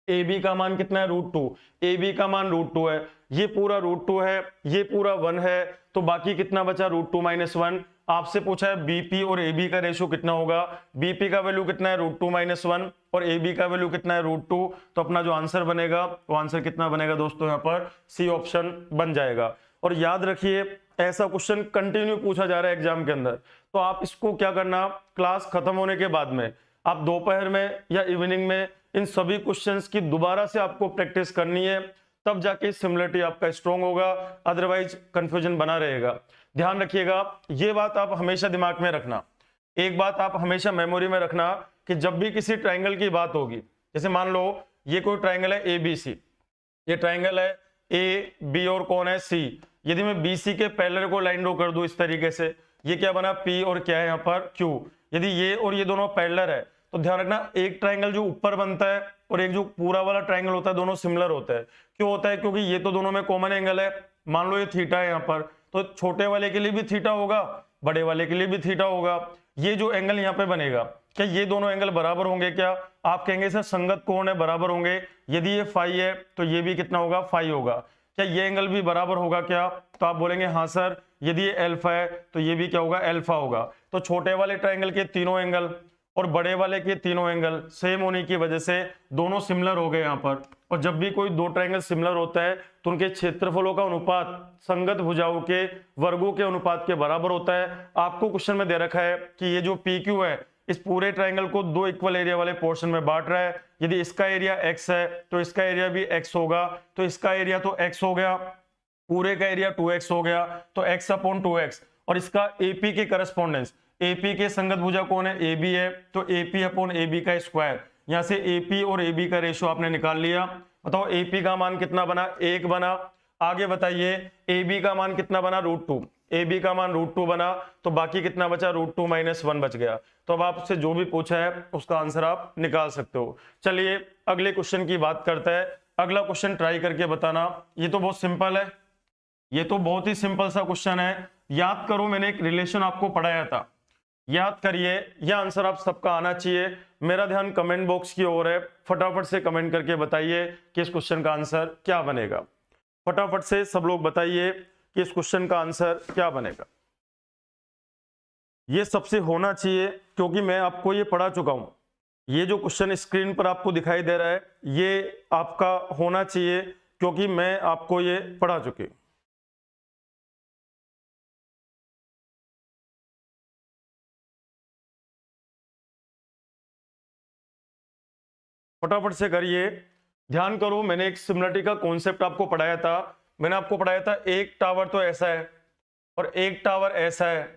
ए बी का मान कितना है √2, ए बी का मान √2 है, ये पूरा √2 है, ये पूरा 1 है, तो बाकी कितना बचा √2 - 1। आपसे पूछा है बीपी और ए बी का रेशियो कितना होगा, बीपी का वैल्यू कितना है √2 - 1 और ए बी का वैल्यू कितना है √2। तो अपना जो आंसर बनेगा वो आंसर कितना बनेगा दोस्तों, यहाँ पर सी ऑप्शन बन जाएगा। और याद रखिए ऐसा क्वेश्चन कंटिन्यू पूछा जा रहा है एग्जाम के अंदर, तो आप इसको क्या करना, क्लास खत्म होने के बाद में आप दोपहर में या इवनिंग में इन सभी क्वेश्चंस की दोबारा से आपको प्रैक्टिस करनी है, तब जाके सिमिलरिटी आपका स्ट्रॉन्ग होगा, अदरवाइज कंफ्यूजन बना रहेगा। ध्यान रखिएगा ये बात आप हमेशा दिमाग में रखना, एक बात आप हमेशा मेमोरी में रखना कि जब भी किसी ट्रायंगल की बात होगी, जैसे मान लो ये कोई ट्रायंगल है ए बी सी, ये ट्रायंगल है ए बी और कौन है सी। यदि मैं बी सी के पैरेलल को लाइन ड्रॉ कर दूं इस तरीके से, ये क्या बना पी और क्या है यहाँ पर क्यू। यदि ये और ये दोनों पैरेलल है तो ध्यान रखना एक ट्रायंगल जो ऊपर बनता है और एक जो पूरा वाला ट्रायंगल होता है दोनों सिमिलर होता है। क्यों होता है? क्योंकि ये तो दोनों में कॉमन एंगल है। मान लो ये थीटा है यहाँ पर, तो छोटे वाले के लिए भी थीटा होगा, बड़े वाले के लिए भी थीटा होगा। ये जो एंगल यहाँ पे बनेगा क्या ये दोनों एंगल बराबर होंगे क्या? आप कहेंगे सर संगत कोण है, बराबर होंगे। यदि ये फाई है तो ये भी कितना होगा, फाई होगा। क्या ये एंगल भी बराबर होगा क्या? तो आप बोलेंगे हाँ सर। यदि ये अल्फा है तो ये भी क्या होगा, अल्फा होगा। तो छोटे वाले ट्रायंगल के तीनों एंगल और बड़े वाले के तीनों एंगल सेम होने की वजह से दोनों सिमिलर हो गए यहाँ पर। और जब भी कोई दो ट्रायंगल सिमिलर होता है तो उनके क्षेत्रफलों का अनुपात संगत भुजाओं के वर्गों के अनुपात के बराबर होता है। आपको क्वेश्चन में दे रखा है कि ये जो PQ है इस पूरे ट्रायंगल को दो इक्वल एरिया वाले पोर्शन में बांट रहा है। यदि इसका एरिया x है तो इसका एरिया भी x होगा, तो इसका एरिया तो x हो गया, पूरे का एरिया 2x हो गया, तो x/2x। और इसका AP के करस्पॉन्डेंस, AP के संगत भुजा कौन है, AB है, तो AP/AB का स्क्वायर। यहां से AP और AB का रेशियो आपने निकाल लिया। बताओ AP का मान कितना बना, 1 बना। आगे बताइए AB का मान कितना बना, √2। AB का मान √2 बना, तो बाकी कितना बचा, √2 - 1 बच गया। तो अब आपसे जो भी पूछा है उसका आंसर आप निकाल सकते हो। चलिए अगले क्वेश्चन की बात करते हैं। अगला क्वेश्चन ट्राई करके बताना। ये तो बहुत सिंपल है, ये तो बहुत ही सिंपल सा क्वेश्चन है। याद करो मैंने एक रिलेशन आपको पढ़ाया था, याद करिए। यह आंसर आप सबका आना चाहिए। मेरा ध्यान कमेंट बॉक्स की ओर है, फटाफट से कमेंट करके बताइए कि इस क्वेश्चन का आंसर क्या बनेगा। फटाफट से सब लोग बताइए कि इस क्वेश्चन का आंसर क्या बनेगा। ये सबसे होना चाहिए क्योंकि मैं आपको ये पढ़ा चुका हूं। ये जो क्वेश्चन स्क्रीन पर आपको दिखाई दे रहा है ये आपका होना चाहिए क्योंकि मैं आपको ये पढ़ा चुकी हूं। फटाफट से करिए, ध्यान करो। मैंने एक सिमिलरिटी का कॉन्सेप्ट आपको पढ़ाया था। मैंने आपको पढ़ाया था एक टावर तो ऐसा है और एक टावर ऐसा है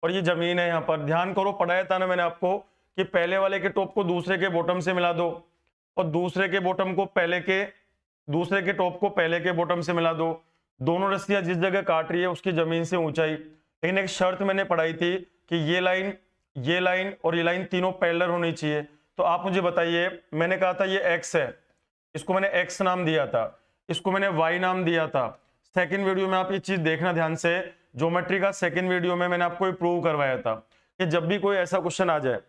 और ये जमीन है यहाँ पर। ध्यान करो, पढ़ाया था ना मैंने आपको कि पहले वाले के टॉप को दूसरे के बॉटम से मिला दो और दूसरे के बॉटम को पहले के, दूसरे के टॉप को पहले के बॉटम से मिला दो। दोनों रस्सियां जिस जगह काट रही है उसकी जमीन से ऊंचाई। लेकिन एक शर्त मैंने पढ़ाई थी कि ये लाइन और ये लाइन तीनों पैरेलल होनी चाहिए। तो आप मुझे बताइए, मैंने कहा था ये एक्स है, इसको मैंने एक्स नाम दिया था, इसको मैंने वाई नाम दिया था। सेकंड वीडियो में आप ये चीज देखना ध्यान से, ज्योमेट्री का सेकंड वीडियो में मैंने आपको प्रूव करवाया था कि जब भी कोई ऐसा क्वेश्चन आ जाए,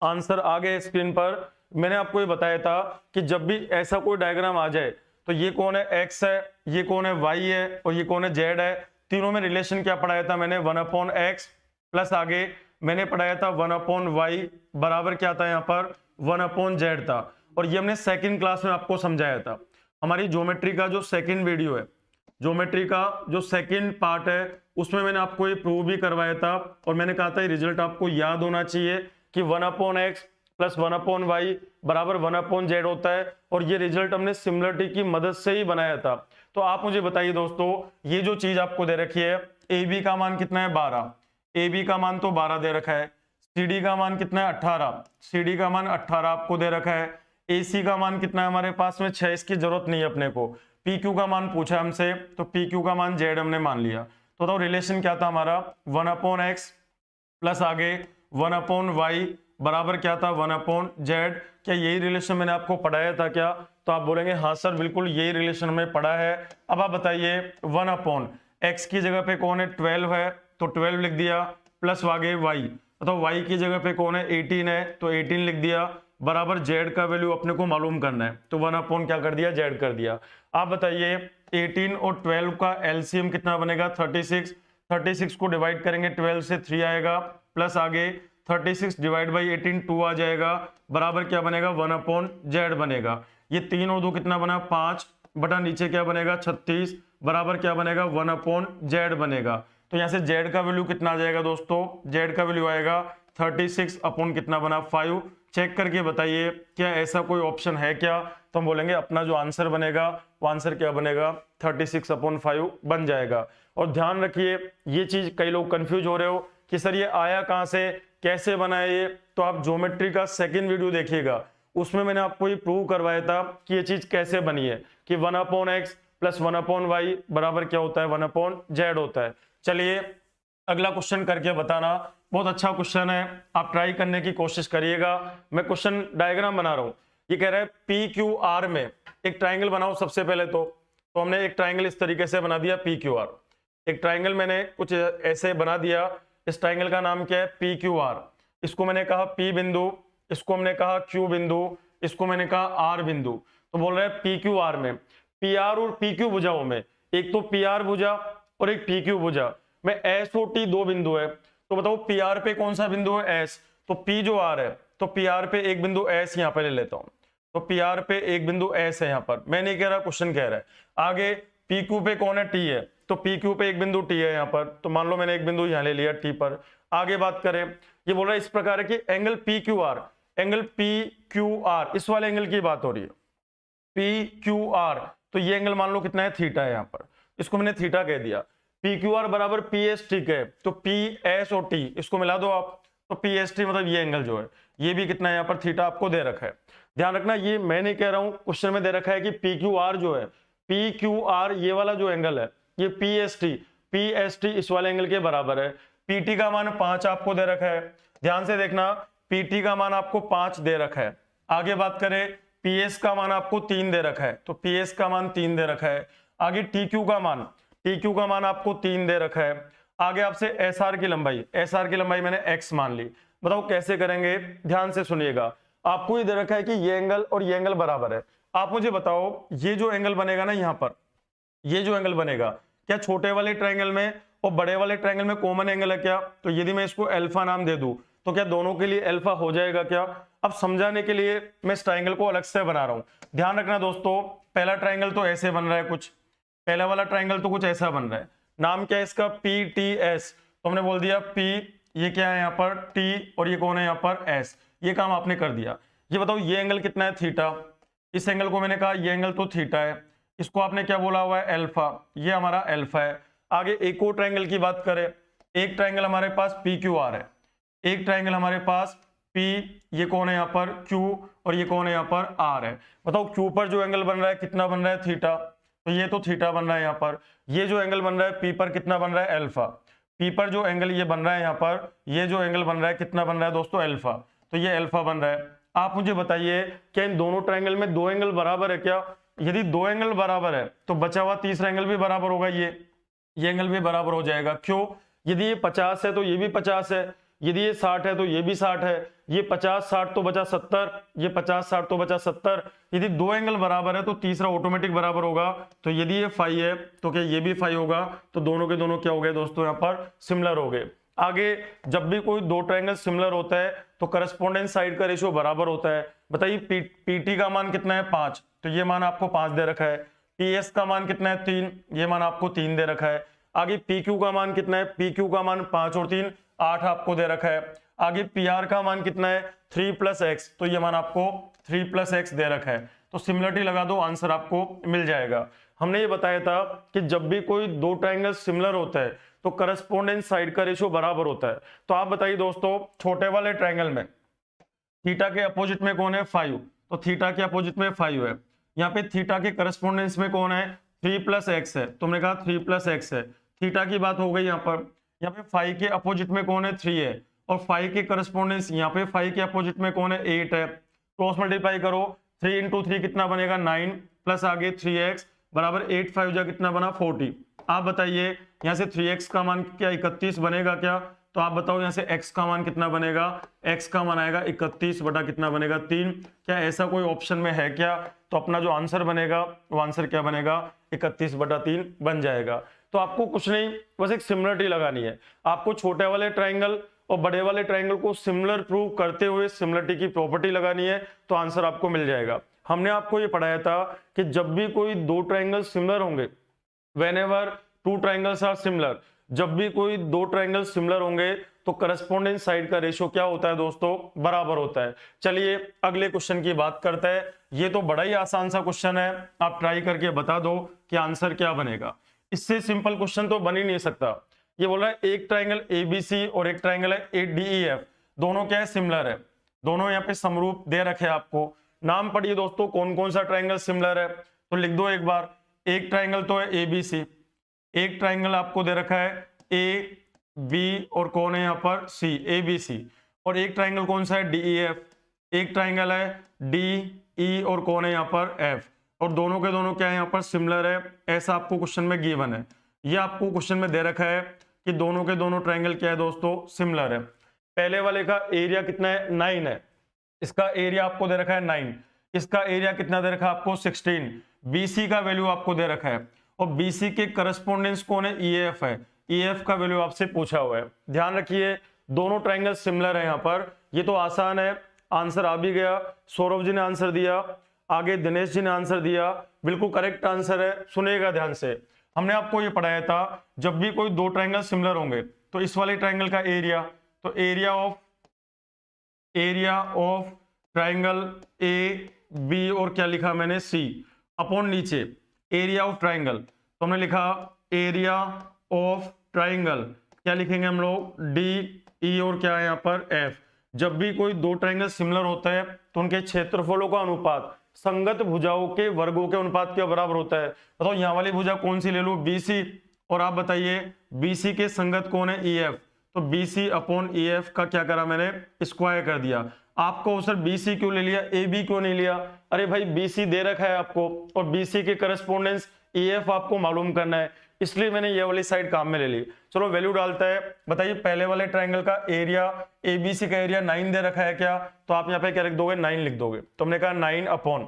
आंसर आ गए स्क्रीन पर, मैंने आपको ये बताया था कि जब भी ऐसा कोई डायग्राम आ जाए तो ये कौन है, एक्स है, ये कौन है, वाई है, और ये कौन है, जेड है। तीनों में रिलेशन क्या पढ़ाया था मैंने, 1/x प्लस आगे मैंने पढ़ाया था 1/y बराबर क्या था यहाँ पर 1/z था। और ये हमने सेकंड क्लास में आपको समझाया था। हमारी ज्योमेट्री का जो सेकंड वीडियो है, ज्योमेट्री का जो सेकंड पार्ट है, उसमें मैंने आपको ये प्रूव भी करवाया था और मैंने कहा था ये रिजल्ट आपको याद होना चाहिए कि 1/x प्लस 1/y बराबर 1/z होता है। और ये रिजल्ट हमने सिमिलरिटी की मदद से ही बनाया था। तो आप मुझे बताइए दोस्तों, ये जो चीज आपको दे रखी है, ए बी का मान कितना है 12, ए बी का मान तो 12 दे रखा है, सी डी का मान कितना है 18, सी डी का मान 18 आपको दे रखा है, ए सी का मान कितना है हमारे पास में 6, इसकी जरूरत नहीं है अपने को। पी क्यू का मान पूछा हमसे, तो पी क्यू का मान जेड हमने मान लिया। तो बताओ रिलेशन क्या था हमारा, 1/x प्लस आगे 1/y बराबर क्या था 1/z। क्या यही रिलेशन मैंने आपको पढ़ाया था क्या? तो आप बोलेंगे हाँ सर बिल्कुल यही रिलेशन हमें पढ़ा है। अब आप बताइए 1/x की जगह पे कौन है 12 है, तो 12 लिख दिया, प्लस आगे y, तो y की जगह पे कौन है 18 है, तो 18 लिख दिया, बराबर z का वैल्यू अपने को मालूम करना है, तो 1/ क्या कर दिया z कर दिया। आप बताइए 18 और 12 का एलसीएम कितना बनेगा 36, 36 को डिवाइड करेंगे 12 से 3 आएगा, प्लस आगे 36 डिवाइड बाई 18 2 आ जाएगा, बराबर क्या बनेगा 1/z बनेगा। ये 3 और 2 कितना बना 5 बटा नीचे क्या बनेगा 36 बराबर क्या बनेगा 1/z बनेगा। तो यहाँ से z का वैल्यू कितना आ जाएगा दोस्तों, z का वैल्यू आएगा 36 अपॉन कितना बना 5। चेक करके बताइए क्या ऐसा कोई ऑप्शन है क्या? तो हम बोलेंगे अपना जो आंसर बनेगा वो आंसर क्या बनेगा 36/5 बन जाएगा। और ध्यान रखिए ये चीज कई लोग कंफ्यूज हो रहे हो कि सर ये आया कहां से, कैसे बना ये, तो आप ज्योमेट्री का सेकंड वीडियो देखिएगा, उसमें मैंने आपको ये प्रूव करवाया था कि ये चीज कैसे बनी है कि 1/x प्लस 1/y बराबर क्या होता है 1/z होता है। चलिए अगला क्वेश्चन करके बताना, बहुत अच्छा क्वेश्चन है, आप ट्राई करने की कोशिश करिएगा। मैं क्वेश्चन डायग्राम बना रहा हूं, ये कह रहा है PQR में एक ट्राइंगल बनाओ। सबसे पहले तो हमने एक ट्राइंगल इस तरीके से बना दिया PQR, एक ट्राइंगल मैंने कुछ ऐसे बना दिया, इस ट्राइंगल का नाम क्या है PQR। इसको मैंने कहा P बिंदु, इसको हमने कहा Q बिंदु, इसको मैंने कहा R बिंदु। तो बोल रहे हैं PQR में PR और PQ भुजाओं में, एक तो PR भुजा और एक PQ भुजा में S और T दो बिंदु है। तो बताओ PR पे कौन सा बिंदु है S, तो P जो R है, तो PR पे एक बिंदु S यहाँ पे ले लेता हूं, तो PR पे एक बिंदु S है यहाँ पर, मैं नहीं कह रहा क्वेश्चन कह रहा है। आगे PQ पे कौन है T है, तो PQ पे एक बिंदु T है यहाँ पर, तो मान लो मैंने एक बिंदु यहाँ ले लिया T पर। आगे बात करें, ये बोल रहा है इस प्रकार है कि एंगल PQR, एंगल PQR इस वाले एंगल की बात हो रही है PQR, तो ये एंगल मान लो कितना है थीटा है यहाँ पर, इसको मैंने थीटा कह दिया। PQR बराबर PST है, तो PS और T इसको मिला दो आप, तो PST मतलब ये एंगल जो है ये भी कितना है यहाँ पर थीटा आपको दे रखा है। ध्यान रखना ये मैं नहीं कह रहा हूं, क्वेश्चन में दे रखा है कि PQR जो है PQR ये वाला जो एंगल है ये PST इस वाले एंगल के बराबर है। PT का मान 5 आपको दे रखा है, ध्यान से देखना PT का मान आपको 5 दे रखा है। आगे बात करें PS का मान आपको 3 दे रखा है, तो PS का मान 3 दे रखा है। आगे TQ का मान आपको 3 दे रखा है। आगे आपसे SR की लंबाई मैंने x मान ली। बताओ कैसे करेंगे, ध्यान से सुनिएगा। आपको ये दे रखा है कि ये एंगल और ये एंगल बराबर है। आप मुझे बताओ ये जो एंगल बनेगा ना यहाँ पर, ये जो एंगल बनेगा क्या छोटे वाले ट्रायंगल में और बड़े वाले ट्रायंगल में कॉमन एंगल है क्या? तो यदि मैं इसको अल्फा नाम दे दूं तो क्या दोनों के लिए अल्फा हो जाएगा क्या? अब समझाने के लिए मैं इस ट्रायंगल को अलग से बना रहा हूं। ध्यान रखना दोस्तों, पहला ट्रायंगल तो ऐसे बन रहा है, कुछ पहला वाला ट्रायंगल तो कुछ ऐसा बन रहा है। नाम क्या है इसका PTS, तो हमने बोल दिया P, ये क्या है यहाँ पर T और ये कौन है यहाँ पर S। ये काम आपने कर दिया। ये बताओ ये एंगल कितना है थीटा, इस एंगल को मैंने कहा ये एंगल तो थीटा है, इसको आपने क्या बोला हुआ है अल्फा, ये हमारा अल्फा है। आगे एक और ट्रायंगल की बात करें, एक ट्रायंगल हमारे पास PQR है, एक ट्रायंगल हमारे पास P, ये कौन है यहाँ पर Q और ये कौन है यहाँ पर R है। बताओ Q पर जो एंगल बन रहा है कितना बन रहा है थीटा, तो ये तो थीटा बन रहा है यहाँ पर। ये जो एंगल बन रहा है पी पर कितना बन रहा है, अल्फा। पी पर जो एंगल ये बन रहा है यहाँ पर, ये जो एंगल बन रहा है कितना बन रहा है दोस्तों, अल्फा। तो ये अल्फा बन रहा है। आप मुझे बताइए क्या इन दोनों ट्रायंगल में दो एंगल बराबर है क्या? यदि दो एंगल बराबर है तो बचा हुआ तीसरा एंगल भी बराबर होगा, ये एंगल भी बराबर हो जाएगा। क्यों? यदि ये 50 है तो ये भी 50 है, यदि ये 60 है तो ये भी 60 है, ये 50 60 तो बचा 70, ये 50 60 तो बचा 70। यदि दो एंगल बराबर है तो तीसरा ऑटोमेटिक बराबर होगा। तो यदि ये फाई है तो क्या ये भी फाई होगा? तो दोनों के दोनों क्या हो गए दोस्तों, यहाँ पर सिमिलर हो गए। आगे जब भी कोई दो ट्रायंगल सिमिलर होता है तो करस्पॉन्डेंस साइड का रेशियो बराबर होता है। बताइए पीटी का मान कितना है, 5, तो ये मान आपको 5 दे रखा है। पीएस का मान कितना है, 3, ये मान आपको 3 दे रखा है। आगे पीक्यू का मान कितना है, पीक्यू का मान 5 और 3 8 आपको दे रखा है। आगे पीआर का मान कितना है, 3 + x, तो ये मान आपको 3 + x दे रखा है। तो सिमिलरिटी लगा दो, आंसर आपको मिल जाएगा। हमने ये बताया था कि जब भी कोई दो ट्रायंगल सिमिलर होता है तो करस्पॉन्डेंस साइड का रेशियो बराबर होता है। तो आप बताइए दोस्तों, छोटे वाले ट्रायंगल में थीटा के अपोजिट में कौन है, 5, तो थीटा के अपोजिट में 5 है। यहाँ पे थीटा के करस्पॉन्डेंस में कौन है, 3 + x है। तुमने कहा 3 + x है, थीटा की बात हो गई। यहाँ पे 5 के अपोजिट में कौन है, 3 है, और 5 के करस्पॉन्डेंस यहाँ पे 5 के अपोजिट में कौन है, 8 है। क्रॉस मल्टीप्लाई करो, 3 × 3 कितना बनेगा, 9, प्लस आगे 3x बराबर 8 5 जा कितना बना, 40। आप बताइए यहाँ से 3x का मान क्या 31 बनेगा क्या? तो आप बताओ यहाँ से x का मान कितना बनेगा, x का मान आएगा 31 बटा कितना बनेगा, 3। क्या ऐसा कोई ऑप्शन में है क्या? तो अपना जो आंसर बनेगा वो आंसर क्या बनेगा, 31 बटा 3 बन जाएगा। तो आपको कुछ नहीं, बस एक सिमिलरिटी लगानी है। आपको छोटे वाले ट्रायंगल और बड़े वाले ट्रायंगल को सिमिलर प्रूव करते हुए सिमिलरिटी की प्रॉपर्टी लगानी है, तो आंसर आपको मिल जाएगा। हमने आपको ये पढ़ाया था कि जब भी कोई दो ट्रायंगल सिमिलर होंगे, whenever two triangles are similar, जब भी कोई दो ट्रायंगल सिमिलर होंगे तो करस्पॉन्डेंस साइड का रेशियो क्या होता है दोस्तों, बराबर होता है। चलिए अगले क्वेश्चन की बात करते हैं। ये तो बड़ा ही आसान सा क्वेश्चन है, आप ट्राई करके बता दो कि आंसर क्या बनेगा। इससे सिंपल क्वेश्चन तो बन ही नहीं सकता। ये बोल रहा है एक ट्रायंगल एबीसी और एक ट्रायंगल है एडीईएफ, दोनों क्या है, सिमिलर है। दोनों यहाँ पे समरूप दे रखे हैं आपको। नाम पढ़िए दोस्तों, कौन कौन सा ट्रायंगल सिमिलर है, तो लिख दो एक बार। एक ट्रायंगल तो है एबीसी, एक ट्रायंगल आपको दे रखा है ए बी और कौन है यहाँ पर, सी, ए बी सी। और एक ट्रायंगल कौन सा है, डीईएफ। एक ट्रायंगल है डी ई और कौन है यहाँ पर, एफ। और दोनों के दोनों क्या है यहाँ पर, सिमिलर है। ऐसा आपको क्वेश्चन में गिवन है। ये आपको क्वेश्चन में दे रखा है कि दोनों के दोनों ट्रायंगल क्या है दोस्तों, सिमिलर है। पहले वाले का एरिया कितना है, 9 है। इसका एरिया आपको दे रखा है 9। इसका एरिया कितना दे रखा है आपको, 16। बीसी का वैल्यू आपको दे रखा है, और बीसी के करस्पॉन्डेंस कौन है, ईएफ है। ईएफ का वैल्यू आपसे पूछा हुआ है। ध्यान रखिए दोनों ट्रायंगल सिमिलर है। यहाँ पर ये तो आसान है, आंसर आ भी गया। सौरभ जी ने आंसर दिया, आगे दिनेश जी ने आंसर दिया, बिल्कुल करेक्ट आंसर है। सुनिएगा ध्यान से, हमने आपको ये पढ़ाया था जब भी कोई दो ट्रायंगल सिमिलर होंगे तो इस वाले ट्रायंगल का एरिया, तो area of triangle A B और क्या लिखा मैंने, सी, अपॉन नीचे एरिया ऑफ ट्रायंगल, तो हमने लिखा एरिया ऑफ ट्रायंगल, क्या लिखेंगे हम लोग, डी ई और क्या है यहाँ पर, एफ। जब भी कोई दो ट्रायंगल सिमिलर होता है तो उनके क्षेत्रफलों का अनुपात संगत भुजाओं के वर्गों के अनुपात के बराबर होता है। बताओ यहाँ वाली भुजा कौन सी ले लूं, बीसी, और आप बताइए बीसी के संगत कौन है, ईएफ। तो बीसी अपॉन ईएफ का क्या करा मैंने, स्क्वायर कर दिया। आपको सर बीसी क्यों ले लिया, ए बी क्यों नहीं लिया? अरे भाई बीसी दे रखा है आपको और बीसी के करस्पॉन्डेंस ईएफ आपको मालूम करना है, इसलिए मैंने ये वाली साइड काम में ले ली। चलो वैल्यू डालता है। बताइए पहले वाले ट्रायंगल का एरिया, एबीसी का एरिया 9 दे रखा है क्या? तो आप यहाँ पे क्या लिख दोगे, 9 लिख दोगे। तो हमने कहा 9 अपॉन,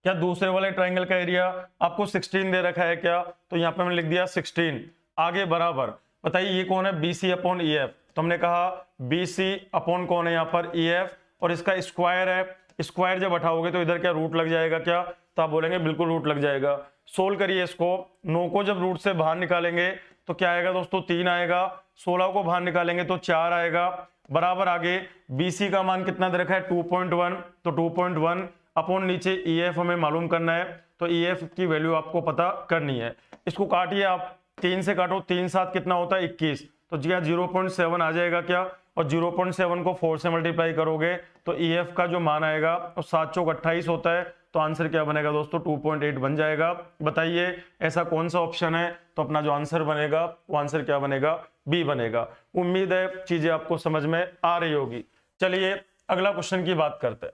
क्या दूसरे वाले ट्रायंगल का एरिया आपको 16 दे रखा है क्या? तो यहाँ पे मैंने लिख दिया 16। आगे बराबर, बताइए ये कौन है, बीसी अपॉन ईएफ। तो हमने कहा बीसी अपॉन कौन है यहाँ पर, ईएफ, और इसका स्क्वायर है। स्क्वायर जब हटाओगे तो इधर क्या रूट लग जाएगा क्या? तो आप बोलेंगे बिल्कुल रूट लग जाएगा। सोल्व करिए इसको। 9 को जब रूट से बाहर निकालेंगे तो क्या आएगा दोस्तों, 3 आएगा। 16 को बाहर निकालेंगे तो 4 आएगा। बराबर आगे बीसी का मान कितना दे रखा है, 2.1, तो 2.1 अपॉन नीचे ईएफ हमें मालूम करना है, तो ईएफ की वैल्यू आपको पता करनी है। इसको काटिए आप, 3 से काटो, 3 7 कितना होता है, 21, तो जी 0.7 आ जाएगा क्या? और 0.7 को 4 से मल्टीप्लाई करोगे तो ईएफ का जो मान आएगा वो 7 चौक 28 होता है, तो आंसर क्या बनेगा दोस्तों 2.8 बन जाएगा। बताइए ऐसा कौन सा ऑप्शन है, तो अपना जो आंसर बनेगा वो आंसर क्या बनेगा, बी बनेगा। उम्मीद है चीजें आपको समझ में आ रही होगी। चलिए अगला क्वेश्चन की बात करते हैं।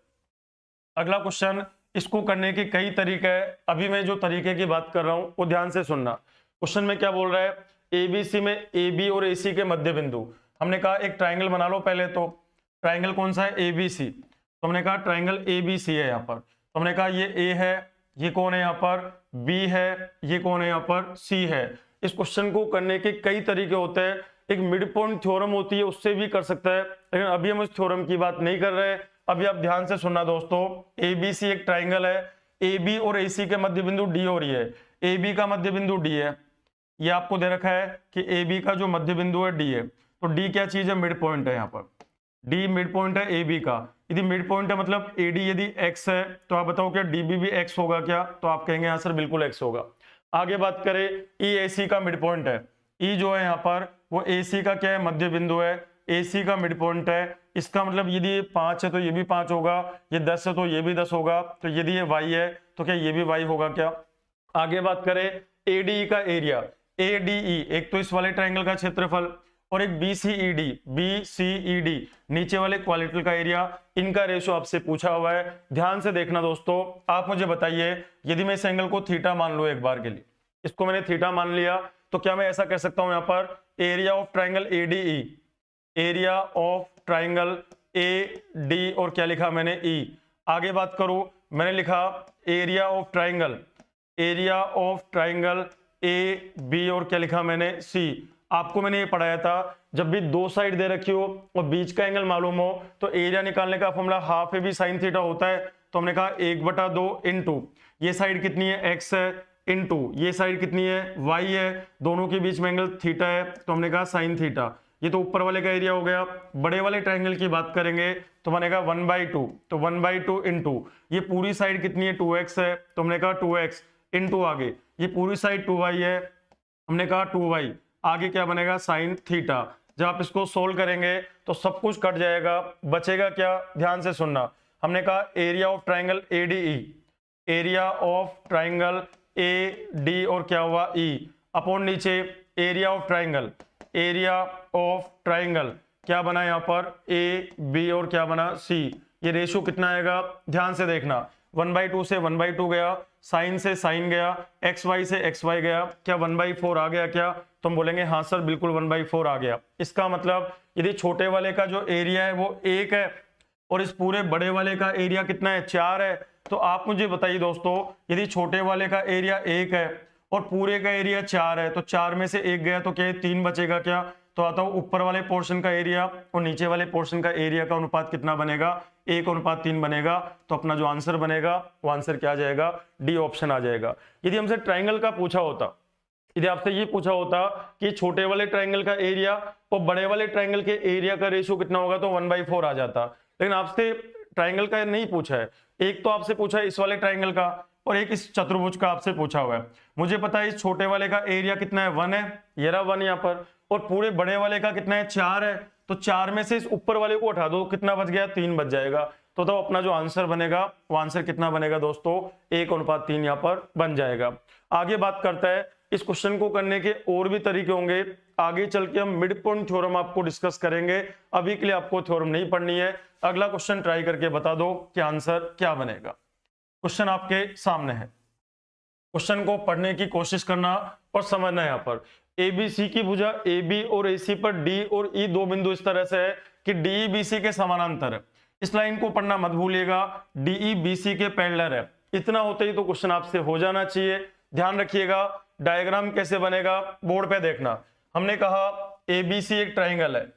अगला क्वेश्चन, इसको करने के कई तरीके हैं, अभी मैं जो तरीके की बात कर रहा हूं वो ध्यान से सुनना। क्वेश्चन में क्या बोल रहा है, एबीसी में AB और AC के मध्य बिंदु, हमने कहा एक ट्राइंगल बना लो पहले। तो ट्राइंगल कौन सा है, ABC, तो हमने कहा ट्राइंगल ABC है यहाँ पर। तो हमने कहा ये A है, ये कौन है यहाँ पर, B है, ये कौन है यहाँ पर, C है। इस क्वेश्चन को करने के कई तरीके होते हैं, एक मिड पॉइंट थ्योरम होती है उससे भी कर सकता है, लेकिन अभी हम इस थ्योरम की बात नहीं कर रहे हैं। अभी आप ध्यान से सुनना दोस्तों, ABC एक ट्राइंगल है, AB और AC के मध्य बिंदु D हो रही है, AB का मध्य बिंदु D है, ये आपको दे रखा है कि AB का जो मध्य बिंदु है D है। तो D क्या चीज है, मिड पॉइंट है, यहाँ पर D मिड पॉइंट है AB का। यदि मिड पॉइंट है मतलब AD यदि x है, तो आप बताओ क्या DB भी x होगा क्या, तो आप कहेंगे हाँ सर बिल्कुल x होगा। आगे बात करें, EAC का मिड पॉइंट है, E जो है यहाँ पर वो AC का क्या है, मध्य बिंदु है, AC का मिड पॉइंट है। इसका मतलब यदि ये 5 है तो ये भी 5 होगा, ये 10 है तो ये भी 10 होगा, तो यदि ये y है तो क्या ये भी y होगा क्या। आगे बात करें ADE का एरिया, ADE एक तो इस वाले ट्राइंगल का क्षेत्रफल, और एक BCED नीचे वाले क्वाड्रिलेटरल का एरिया, इनका रेशो आपसे पूछा हुआ है। ध्यान से देखना दोस्तों, आप मुझे बताइए यदि मैं इस एंगल को थीटा मान लूं एक बार के लिए, इसको मैंने थीटा मान लिया, तो क्या मैं ऐसा कह सकता हूं यहाँ पर area of triangle ADE, area of triangle AD और क्या लिखा मैंने E। आगे बात करूं, मैंने लिखा एरिया ऑफ ट्राइंगल AB और क्या लिखा मैंने C। आपको मैंने ये पढ़ाया था, जब भी दो साइड दे रखी हो और बीच का एंगल मालूम हो तो एरिया निकालने का formula half AB sin theta होता है। तो हमने कहा 1/2 इंटू ये साइड कितनी है x है, इंटू ये साइड कितनी है y है, दोनों के बीच में एंगल थीटा है, तो हमने कहा sin थीटा। ये तो ऊपर वाले का एरिया हो गया। बड़े वाले ट्राइंगल की बात करेंगे तो बनेगा 1/2, तो 1/2 इंटू ये पूरी साइड कितनी है 2x है, तो हमने कहा 2x इंटू आगे ये पूरी साइड 2y है, हमने कहा 2y, आगे क्या बनेगा sin थीटा। जब आप इसको सोल्व करेंगे तो सब कुछ कट जाएगा, बचेगा क्या, ध्यान से सुनना। हमने कहा area of triangle ADE, area of triangle AD और क्या हुआ E अपॉन नीचे एरिया ऑफ ट्राइंगल क्या बना यहाँ पर AB और क्या बना C। ये रेशो कितना आएगा, ध्यान से देखना, 1/2 से 1/2 गया, साइन से साइन गया, xy से xy गया, क्या 1/4 आ गया क्या, तो हम बोलेंगे हाँ सर बिल्कुल 1/4 आ गया। इसका मतलब यदि छोटे वाले का जो एरिया है वो 1 है और इस पूरे बड़े वाले का एरिया कितना है 4 है, तो आप मुझे बताइए दोस्तों यदि छोटे वाले का एरिया 1 है और पूरे का एरिया 4 है, तो 4 में से 1 गया तो क्या 3 बचेगा क्या। तो आता हूं ऊपर वाले पोर्शन का एरिया और नीचे वाले पोर्शन का एरिया का अनुपात कितना बनेगा, 1:3 बनेगा। तो अपना जो आंसर बनेगा वो आंसर क्या आ जाएगा, डी ऑप्शन आ जाएगा। यदि हमसे ट्राइंगल का पूछा होता, यदि आपसे ये पूछा होता कि छोटे वाले ट्राइंगल का एरिया और बड़े वाले ट्राइंगल के एरिया का रेशियो कितना होगा, तो 1/4 आ जाता, लेकिन आपसे ट्राइंगल का नहीं पूछा है। एक तो आपसे पूछा है इस वाले ट्राइंगल का और एक इस चतुर्भुज का आपसे पूछा हुआ है। मुझे पता है इस छोटे वाले का एरिया कितना है 1 है, ये रहा 1 यहाँ पर, और पूरे बड़े वाले का कितना है 4 है, तो 4 में से इस ऊपर वाले को हटा दो, कितना बच गया 3 बच जाएगा। तो अपना जो आंसर बनेगा वो आंसर कितना बनेगा दोस्तों, 1:3 यहाँ पर बन जाएगा। आगे बात करता है, इस क्वेश्चन को करने के और भी तरीके होंगे, आगे चल के हम मिड पॉइंट थ्योरम आपको डिस्कस करेंगे। अभी के लिए आपको थ्योरम नहीं पढ़नी है। अगला क्वेश्चन ट्राई करके बता दो कि आंसर क्या बनेगा। क्वेश्चन आपके सामने है, क्वेश्चन को पढ़ने की कोशिश करना और समझना। यहाँ पर ABC की भुजा AB और AC पर D और E दो बिंदु इस तरह से है कि DE BC के समानांतर है। इस लाइन को पढ़ना मत भूलिएगा, DE BC के पैरेलल है। इतना होते ही तो क्वेश्चन आपसे हो जाना चाहिए। ध्यान रखिएगा, डायग्राम कैसे बनेगा बोर्ड पे देखना। हमने कहा ABC एक ट्राइंगल है,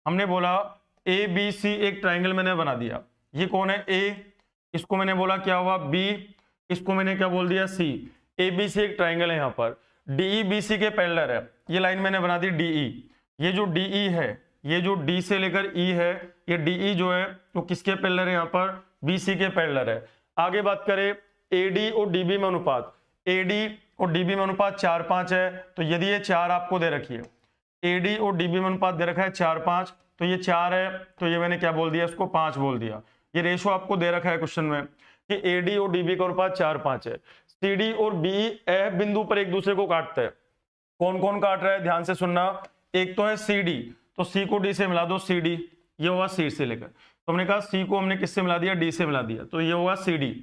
हमने बोला ABC एक ट्राइंगल मैंने बना दिया। ये कौन है A, इसको मैंने बोला क्या हुआ B, इसको मैंने क्या बोल दिया C। ABC एक ट्राइंगल है, यहाँ पर DE BC के पैरेलल है। ये लाइन मैंने बना दी DE। ये जो DE है, ये जो D से लेकर E है, ये DE जो है वो किसके पैरेलल है, यहाँ पर BC के पैरेलल है। आगे बात करें AD और DB में अनुपात, AD और DB में अनुपात 4:5 है। तो यदि ये 4 आपको दे रखी है, AD और DB में अनुपात दे रखा है 4:5, तो ये 4 है, तो ये मैंने क्या बोल दिया, इसको 5 बोल दिया। ये रेशो आपको दे रखा है क्वेश्चन में। कि एडी और डीबी का अनुपात 4:5 है। सीडी और बीई एफ बिंदु पर एक दूसरे को काटते हैं। कौन कौन काट रहा है, ध्यान से सुनना। एक तो है सीडी, तो सी को डी से मिला दो, सीडी, ये होगा सी से लेकर, तो हमने कहा सी को हमने किससे मिला दिया, डी से मिला दिया, तो ये होगा सीडी।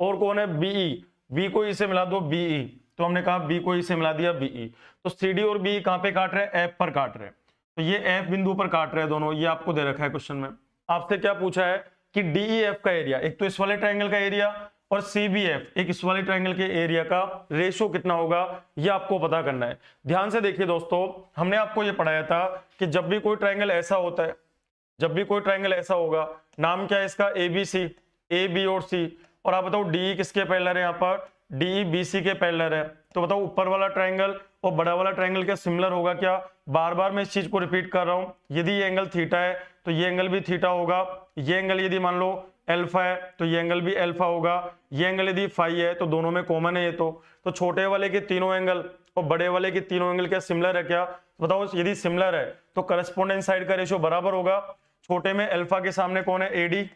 और कौन है, बीई, बी को ई से मिला दो, बीई, तो हमने कहा बी को ई से मिला दिया, बीई। तो सीडी और बी कहां पे काट रहे हैं, एफ पर काट रहे हैं, तो ये एफ बिंदु पर काट रहे हैं दोनों। ये आपको दे रखा है क्वेश्चन में। आपसे क्या पूछा है कि डीईएफ का एरिया, एक तो इस वाले ट्रायंगल का एरिया, और सीबीएफ एक इस वाले ट्रायंगल के एरिया का रेशो कितना होगा, ये आपको पता करना है। ध्यान से देखिए दोस्तों, हमने आपको ये पढ़ाया था कि जब भी कोई ट्रायंगल ऐसा होता है, जब भी कोई ट्रायंगल ऐसा होगा, नाम क्या है इसका, एबीसी, ए बी और सी, और आप बताओ डी किसके पैरेलल है, यहाँ पर डी बीसी के पैरेलल है। तो बताओ ऊपर वाला ट्रायंगल और बड़ा वाला ट्रायंगल क्या सिमिलर होगा क्या। बार बार मैं इस चीज को रिपीट कर रहा हूं, यदि ये एंगल थीटा है तो ये एंगल भी थीटा होगा, ये एंगल यदि मान लो अल्फा है तो ये एंगल भी अल्फा होगा, ये एंगल यदि फाई है तो दोनों में कॉमन है ये। तो छोटे वाले के तीनों एंगल और बड़े वाले के तीनों एंगल क्या सिमिलर है क्या, बताओ यदि सिमिलर है तो करस्पोंडेंट साइड का रेशियो बराबर होगा। छोटे में अल्फा के सामने कौन है, एडी।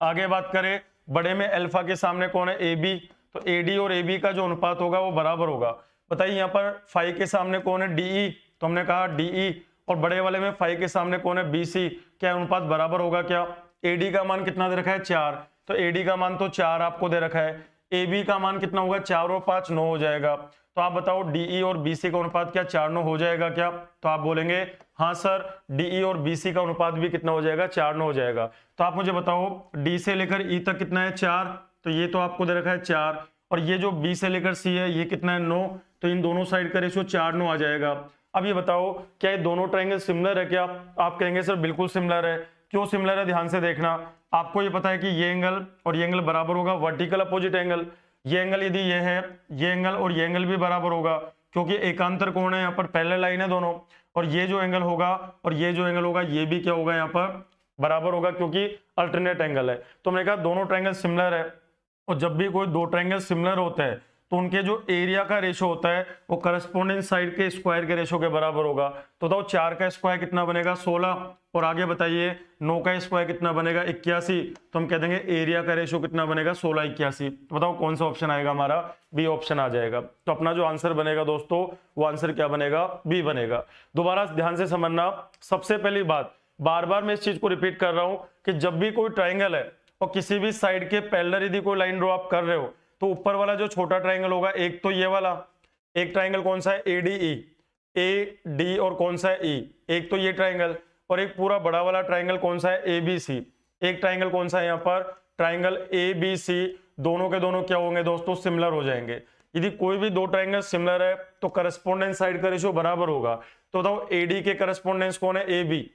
आगे बात करें बड़े में अल्फा के सामने कौन है, ए बी, तो एडी और ए बी का जो अनुपात होगा वो बराबर होगा। बताइए यहाँ पर फाई के सामने कौन है, डीई, तो हमने कहा डीई, और बड़े वाले में फाई के सामने कौन है, बीसी, क्या अनुपात बराबर होगा क्या। एडी का मान कितना दे रखा है, 4, तो एडी का मान तो 4 आपको दे रखा है। ए बी का मान कितना होगा, 4 और 5 9 हो जाएगा। तो आप बताओ डीई और बीसी का अनुपात क्या 4 9 हो जाएगा क्या, तो आप बोलेंगे हाँ सर, डीई और बीसी का अनुपात भी कितना हो जाएगा, 4 9 हो जाएगा। तो आप मुझे बताओ डी से लेकर ई तक कितना है, 4, तो ये तो आपको दे रखा है 4, और ये जो बी से लेकर सी है ये कितना है, 9, तो इन दोनों साइड का रेशियो 4 9 आ जाएगा। अब ये बताओ क्या ये दोनों ट्रायंगल सिमिलर है क्या, आप कहेंगे सर बिल्कुल सिमिलर है। क्यों सिमिलर है, ध्यान से देखना। आपको ये पता है कि ये एंगल और ये एंगल बराबर होगा, वर्टिकल अपोजिट एंगल। ये एंगल यदि ये है, ये एंगल और ये एंगल भी बराबर होगा, क्योंकि एकांतर कोण है यहाँ पर, पैरेलल लाइन है दोनों। और ये जो एंगल होगा और ये जो एंगल होगा ये भी क्या होगा, यहाँ पर बराबर होगा, क्योंकि अल्टरनेट एंगल है। तो हमने कहा दोनों ट्रायंगल सिमिलर है, और जब भी कोई दो ट्रायंगल सिमिलर होते हैं तो उनके जो एरिया का रेशो होता है वो करस्पोंडिंग साइड के स्क्वायर के रेशो के बराबर होगा। तो बताओ 4 का स्क्वायर कितना बनेगा, 16, और आगे बताइए 9 का स्क्वायर कितना बनेगा, 81, तो हम कह देंगे एरिया का रेशो कितना बनेगा, 16 81। तो बताओ कौन सा ऑप्शन आएगा हमारा, बी ऑप्शन आ जाएगा। तो अपना जो आंसर बनेगा दोस्तों वो आंसर क्या बनेगा, बी बनेगा। दोबारा ध्यान से समझना, सबसे पहली बात, बार बार मैं इस चीज को रिपीट कर रहा हूं कि जब भी कोई ट्राइंगल है और किसी भी साइड के पैरेलल यदि कोई लाइन ड्रॉ आप कर रहे हो तो ऊपर वाला जो छोटा ट्राइंगल होगा, एक तो ये वाला, एक ट्राइंगल कौन सा है, एडीई, ए डी, और कौन सा है ई, एक तो ये ट्राइंगल, और एक पूरा बड़ा वाला ट्राइंगल कौन सा है, एबीसी। एक ट्राइंगल कौन सा है यहाँ पर, ट्राइंगल एबीसी। दोनों के दोनों क्या होंगे दोस्तों, सिमिलर हो जाएंगे। यदि कोई भी दो ट्राइंगल सिमिलर है तो करस्पोंडेंस साइड का रेशियो बराबर होगा। तो बताओ एडी के करस्पोंडेंस कौन है, ए बी,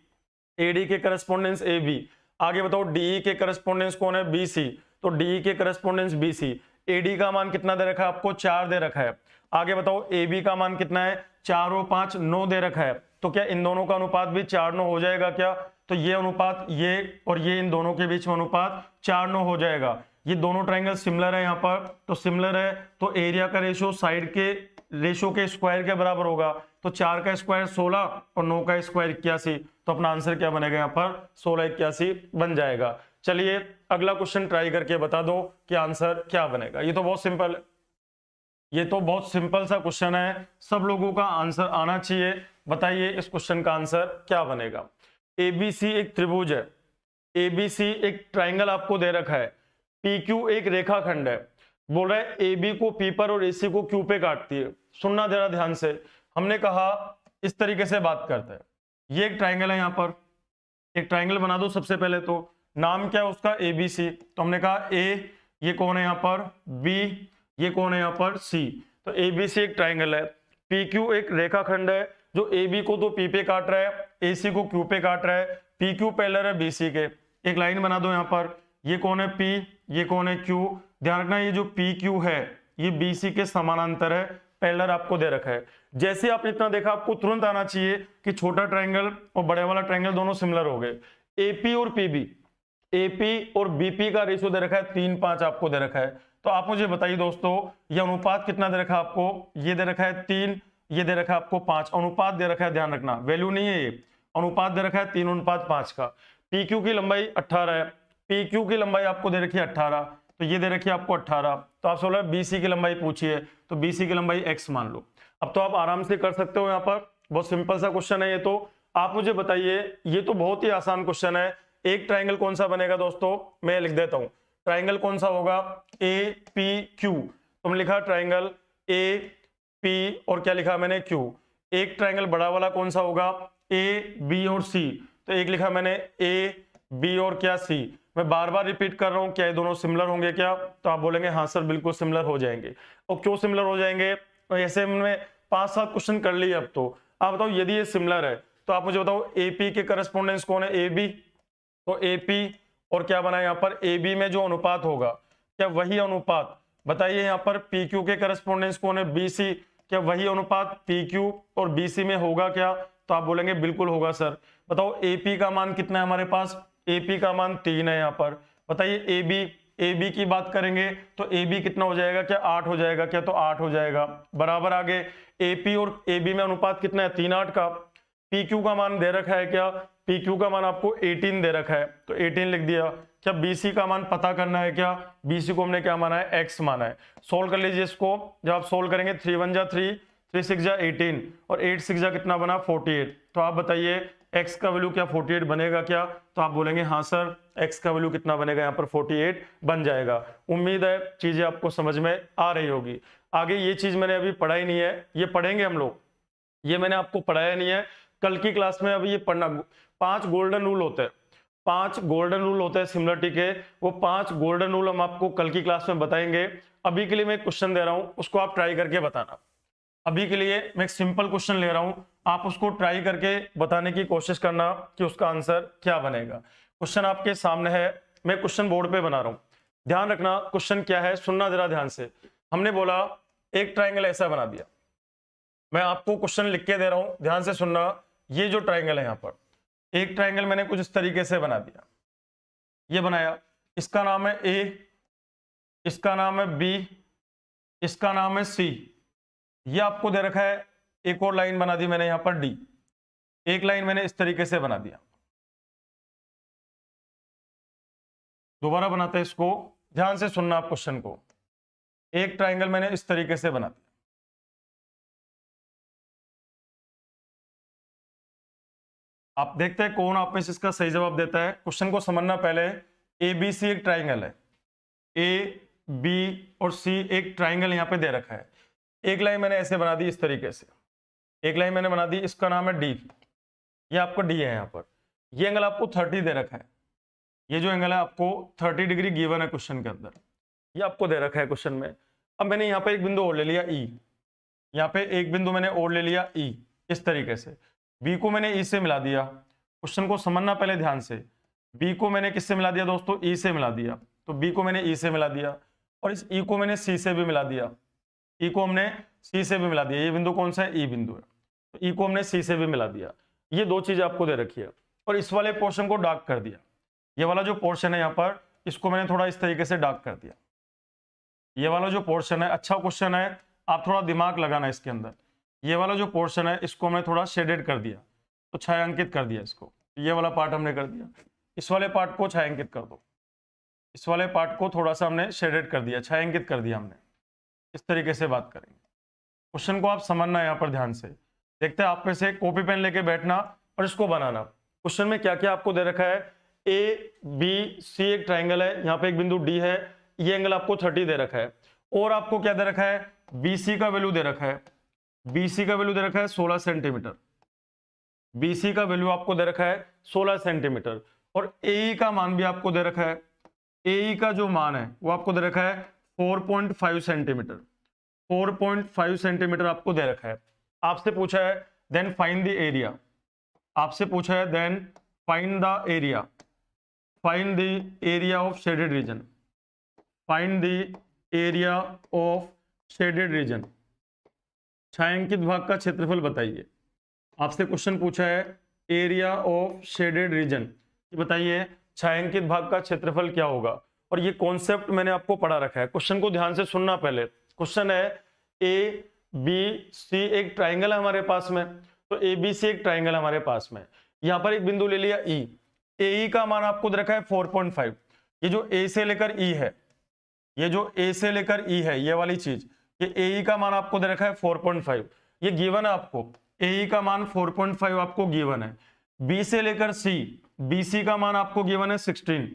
एडी के करस्पोंडेंस ए बी। आगे बताओ डीई के करस्पोंडेंस कौन है, बी सी, तो डीई के करस्पोंडेंस बी सी। एडी का मान कितना दे रखा है आपको, 4 दे रखा है। आगे बताओ ए बी का मान कितना है, 4 और 5 9 दे रखा है। तो क्या इन दोनों का अनुपात भी 4 9 हो जाएगा क्या, तो ये अनुपात, ये और ये, इन दोनों के बीच में अनुपात 4 9 हो जाएगा। ये दोनों ट्राइंगल सिमिलर है यहाँ पर, तो सिमिलर है तो एरिया का रेशियो साइड के रेशियो के स्क्वायर के बराबर होगा। तो 4 का स्क्वायर 16 और 9 का स्क्वायर 81, तो अपना आंसर क्या बनेगा यहाँ पर, 16 81 बन जाएगा। चलिए अगला क्वेश्चन ट्राई करके बता दो कि आंसर क्या बनेगा। ये तो बहुत सिंपल है, ये तो बहुत सिंपल सा क्वेश्चन है, सब लोगों का आंसर आना चाहिए। बताइए इस क्वेश्चन का आंसर क्या बनेगा। एबीसी एक त्रिभुज है, एबीसी एक ट्राइंगल आपको दे रखा है, पीक्यू एक रेखाखंड है। बोल रहा है एबी को पी पर और एसी को क्यू पे काटती है। सुनना जरा ध्यान से, हमने कहा इस तरीके से बात करते हैं। ये एक ट्राइंगल है, यहाँ पर एक ट्राइंगल बना दो। सबसे पहले तो नाम क्या है उसका, एबीसी। तो हमने कहा ए, ये कौन है यहाँ पर, बी, ये कौन है यहाँ पर, सी। तो एबीसी एक ट्राइंगल है, पीक्यू एक रेखाखंड है जो एबी को तो पी पे काट रहा है, एसी को क्यू पे काट रहा है। पीक्यू पैरेलल है बीसी के। एक लाइन बना दो यहाँ पर, ये कौन है पी, ये कौन है क्यू। ध्यान रखना ये जो पी क्यू है ये बीसी के समानांतर है, पैरेलल आपको दे रखा है। जैसे आपने इतना देखा आपको तुरंत आना चाहिए कि छोटा ट्राइंगल और बड़े वाला ट्राइंगल दोनों सिमिलर हो गए। एपी और पीबी, एपी और बीपी का रेशियो दे रखा है 3:5 आपको दे रखा है। तो आप मुझे बताइए दोस्तों ये अनुपात कितना दे रखा है आपको, ये दे रखा है 3, ये दे रखा है आपको 5। अनुपात दे रखा है, ध्यान रखना वैल्यू नहीं है, ये अनुपात दे रखा है 3:5 का। पीक्यू की लंबाई 18 है, पीक्यू की लंबाई आपको दे रखी है 18, तो तो ये दे रखी है आपको 18, तो आपसे बोला BC की लंबाई पूछी है, तो BC की लंबाई x मान लो। अब तो आप आराम से कर सकते हो, यहाँ पर बहुत सिंपल सा क्वेश्चन है ये। तो आप मुझे बताइए, ये तो बहुत ही आसान क्वेश्चन है, एक ट्राइंगल कौन सा बनेगा दोस्तों, मैं लिख देता हूं। ट्राइंगल कौन सा होगा, APQ। तुम लिखा ट्राइंगल AP और क्या लिखा मैंने, Q। एक ट्राइंगल बड़ा वाला कौन सा होगा, AB और C। तो एक लिखा मैंने AB और क्या C। मैं बार बार रिपीट कर रहा हूं, क्या ये दोनों सिमिलर होंगे क्या, तो आप बोलेंगे हाँ सर बिल्कुल सिमिलर हो जाएंगे। और क्यों सिमिलर हो जाएंगे, तो ऐसे हमने 5-7 क्वेश्चन कर लिए। अब तो आप बताओ यदि ये सिमिलर है तो आप मुझे बताओ AP के करस्पोंडेंस कौन है, AB। तो AP और क्या बना यहाँ पर, AB में जो अनुपात होगा, क्या वही अनुपात, बताइए यहाँ पर PQ के करस्पोंडेंस कौन है, BC। क्या वही अनुपात PQ और BC में होगा क्या, तो आप बोलेंगे बिल्कुल होगा सर। बताओ AP का मान कितना है हमारे पास, AP का मान 3 है यहाँ पर। बताइए AB की बात करेंगे तो AB कितना हो जाएगा, क्या 8 हो जाएगा क्या, तो 8 हो जाएगा। बराबर आगे AP और AB में अनुपात कितना है, 3:8 का। PQ का मान दे रखा है क्या, PQ का मान आपको 18 दे रखा है, तो 18 लिख दिया। क्या BC का मान पता करना है क्या, BC को हमने क्या माना है, x माना है। सोल्व कर लीजिए इसको, जब आप सोल्व करेंगे 3 1 जा 3, 3 6 जा 18 और 8 6 जा कितना बना 48। तो आप बताइए x का वैल्यू क्या 48 बनेगा क्या, तो आप बोलेंगे हाँ सर x का वैल्यू कितना बनेगा, यहाँ पर 48 बन जाएगा। उम्मीद है चीजें आपको समझ में आ रही होगी। आगे ये चीज मैंने अभी पढ़ाई नहीं है, ये पढ़ेंगे हम लोग, ये मैंने आपको पढ़ाया नहीं है, कल की क्लास में अभी ये पढ़ना। 5 गोल्डन रूल होते हैं, 5 गोल्डन रूल होते हैं सिमिलरिटी के, वो 5 गोल्डन रूल हम आपको कल की क्लास में बताएंगे। अभी के लिए मैं एक क्वेश्चन दे रहा हूं, उसको आप ट्राई करके बताना। अभी के लिए मैं एक सिंपल क्वेश्चन ले रहा हूं, आप उसको ट्राई करके बताने की कोशिश करना कि उसका आंसर क्या बनेगा। क्वेश्चन आपके सामने है, मैं क्वेश्चन बोर्ड पे बना रहा हूं, ध्यान रखना क्वेश्चन क्या है, सुनना जरा ध्यान से। हमने बोला एक ट्राइंगल ऐसा बना दिया, मैं आपको क्वेश्चन लिख के दे रहा हूं, ध्यान से सुनना। ये जो ट्राइंगल है यहाँ पर, एक ट्राइंगल मैंने कुछ इस तरीके से बना दिया, ये बनाया, इसका नाम है A, इसका नाम है B, इसका नाम है C। ये आपको दे रखा है, एक और लाइन बना दी मैंने यहाँ पर D, एक लाइन मैंने इस तरीके से बना दिया। दोबारा बनाते हैं इसको, ध्यान से सुनना आप क्वेश्चन को। एक ट्राइंगल मैंने इस तरीके से बना दिया, आप देखते हैं कौन आप में से इसका सही जवाब देता है। क्वेश्चन को समझना पहले, ABC एक ट्राइंगल है, A B और C एक ट्राइंगल यहाँ पे दे रखा है। एक लाइन मैंने ऐसे बना दी इस तरीके से, एक लाइन मैंने बना दी, इसका नाम है D, ये आपको D है यहाँ पर। ये एंगल आपको 30 दे रखा है, ये जो एंगल है आपको 30 डिग्री गिवन है क्वेश्चन के अंदर, ये आपको दे रखा है क्वेश्चन में। अब मैंने यहाँ पे एक बिंदु और ले लिया E, यहाँ पे एक बिंदु मैंने और ले लिया E, इस तरीके से। B को मैंने E से मिला दिया, क्वेश्चन को समझना पहले ध्यान से। B को मैंने किससे मिला दिया दोस्तों, E से मिला दिया, तो B को मैंने E से मिला दिया, और इस E को मैंने C से भी मिला दिया, E को हमने C से भी मिला दिया। ये बिंदु कौन सा है, E बिंदु है, तो E को हमने C से भी मिला दिया। ये दो चीजें आपको दे रखी है, और इस वाले पोर्शन को डार्क कर दिया। ये वाला जो पोर्शन है यहाँ पर, इसको मैंने थोड़ा इस तरीके से डार्क कर दिया। ये वाला जो पोर्शन है, अच्छा क्वेश्चन है, आप थोड़ा दिमाग लगाना इसके अंदर। ये वाला जो पोर्शन है इसको हमने थोड़ा शेडेड कर दिया, तो छायांकित कर दिया इसको, ये वाला पार्ट हमने कर दिया। इस वाले पार्ट को छायांकित कर दो, इस वाले पार्ट को थोड़ा सा हमने शेडेड कर दिया, छायांकित कर दिया हमने। इस तरीके से बात करेंगे। क्वेश्चन को आप समझना यहाँ पर ध्यान से, देखते हैं आप में से कॉपी पेन लेके बैठना और इसको बनाना। क्वेश्चन में क्या क्या आपको दे रखा है, ABC एक ट्राइंगल है, यहाँ पे एक बिंदु D है, ये एंगल आपको 30 दे रखा है, और आपको क्या दे रखा है, BC का वैल्यू दे रखा है, BC का वैल्यू दे रखा है 16 सेंटीमीटर, BC का वैल्यू आपको दे रखा है 16 सेंटीमीटर, और AE का मान भी आपको दे रखा है। AE का जो मान है वो आपको दे रखा है 4.5 सेंटीमीटर, 4.5 सेंटीमीटर आपको दे रखा है। आपसे पूछा है देन फाइंड द एरिया, आपसे पूछा है then find the area, find the area of shaded region, find the area of shaded region, छायांकित भाग का क्षेत्रफल बताइए। आपसे क्वेश्चन पूछा है एरिया ऑफ शेडेड रीजन, बताइए छायांकित भाग का क्षेत्रफल क्या होगा। और ये कॉन्सेप्ट मैंने आपको पढ़ा रखा है, क्वेश्चन को ध्यान से सुनना पहले। क्वेश्चन है ABC एक ट्राइंगल है हमारे पास में, तो ABC एक ट्राइंगल हमारे पास में, यहाँ पर एक बिंदु ले लिया E, AE का मान आपको दे रखा है 4.5, ये जो A से लेकर E है, ये जो ए से लेकर ई है, ये वाली चीज, ये ए का मान आपको दे रखा है 4.5, ये गिवन है आपको, ए का मान 4.5 आपको गिवन है। बी से लेकर सी, बी सी का मान आपको गिवन है 16,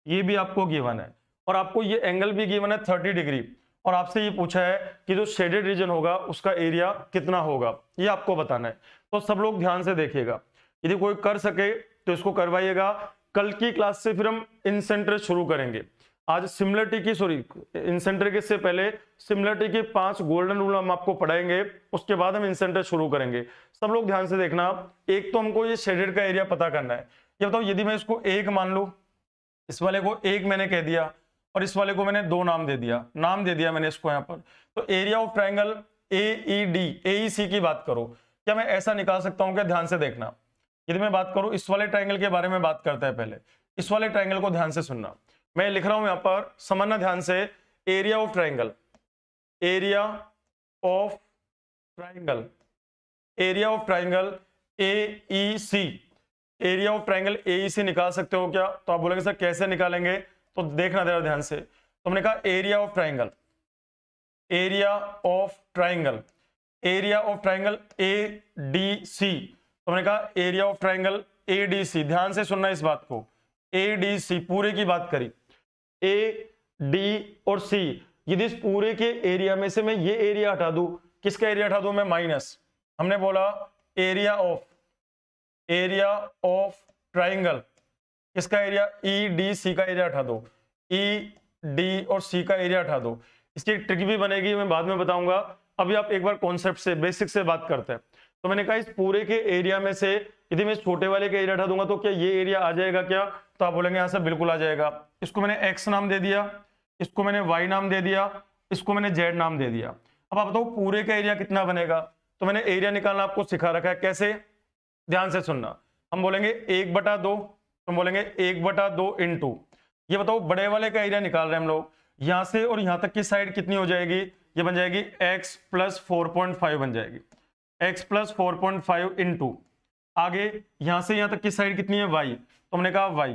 ये भी आपको गिवन है, और आपको ये एंगल भी गिवन है 30 डिग्री, और आपसे ये पूछा है कि जो शेडेड रीजन होगा उसका एरिया कितना होगा, ये आपको बताना है। तो सब लोग ध्यान से देखिएगा, यदि कोई कर सके तो इसको करवाइएगा। कल की क्लास से फिर हम इंसेंट्रिक शुरू करेंगे। आज सिमिलरिटी की, सॉरी इंसेंट्रिक से पहले सिमिलरिटी के 5 गोल्डन रूल हम आपको पढ़ाएंगे, उसके बाद हम इंसेंट्रिक शुरू करेंगे। सब लोग ध्यान से देखना। एक तो हमको ये शेडेड का एरिया पता करना है। ये बताओ, यदि मैं इसको 1 मान लूं, इस वाले को 1 मैंने कह दिया और इस वाले को मैंने 2 नाम दे दिया मैंने इसको यहाँ पर, तो एरिया ऑफ ट्राइंगल AEC की बात करो, क्या मैं ऐसा निकाल सकता हूं क्या? ध्यान से देखना। यदि मैं बात करूं, इस वाले ट्राइंगल के बारे में बात करते हैं पहले, इस वाले ट्राइंगल को ध्यान से सुनना। मैं लिख रहा हूं यहां पर, समझना ध्यान से, area of triangle, area of triangle, area of triangle AEC, area of triangle AEC निकाल सकते हो क्या? तो आप बोलेंगे सर कैसे निकालेंगे, तो देखना जरा ध्यान से। तो हमने कहा area of triangle, area of triangle, area of triangle ADC, तो हमने कहा एरिया ऑफ ट्राइंगल ADC, ध्यान से सुनना इस बात को, ADC पूरे की बात करी, A, D और C, यदि इस पूरे के एरिया में से मैं ये एरिया हटा दूं, किसका एरिया हटा दूं मैं? माइनस, हमने बोला एरिया ऑफ ट्राइंगल, किसका एरिया? EDC का एरिया हटा दो, ED और C का एरिया हटा दो। इसकी एक ट्रिक भी बनेगी, मैं बाद में बताऊंगा। अभी आप एक बार कॉन्सेप्ट से, बेसिक से बात करते हैं। तो मैंने कहा इस पूरे के एरिया में से यदि मैं इस छोटे वाले का एरिया हटा दूंगा तो क्या ये एरिया आ जाएगा क्या? तो आप बोलेंगे यहां से बिल्कुल आ जाएगा। इसको मैंने X नाम दे दिया, इसको मैंने Y नाम दे दिया, इसको मैंने Z नाम दे दिया। अब आप बताओ पूरे का एरिया कितना बनेगा? तो मैंने एरिया निकालना आपको सिखा रखा है, कैसे? ध्यान से सुनना। हम बोलेंगे 1/2, तो बोलेंगे 1/2 इंटू, ये बताओ बड़े वाले का एरिया निकाल रहे हैं हम लोग, यहां से और यहां तक की साइड कितनी हो जाएगी? ये बन जाएगी x + 4.5 बन जाएगी, x + 4.5 इंटू, आगे यहां से यहां तक की साइड कितनी है? y, तो हमने कहा y,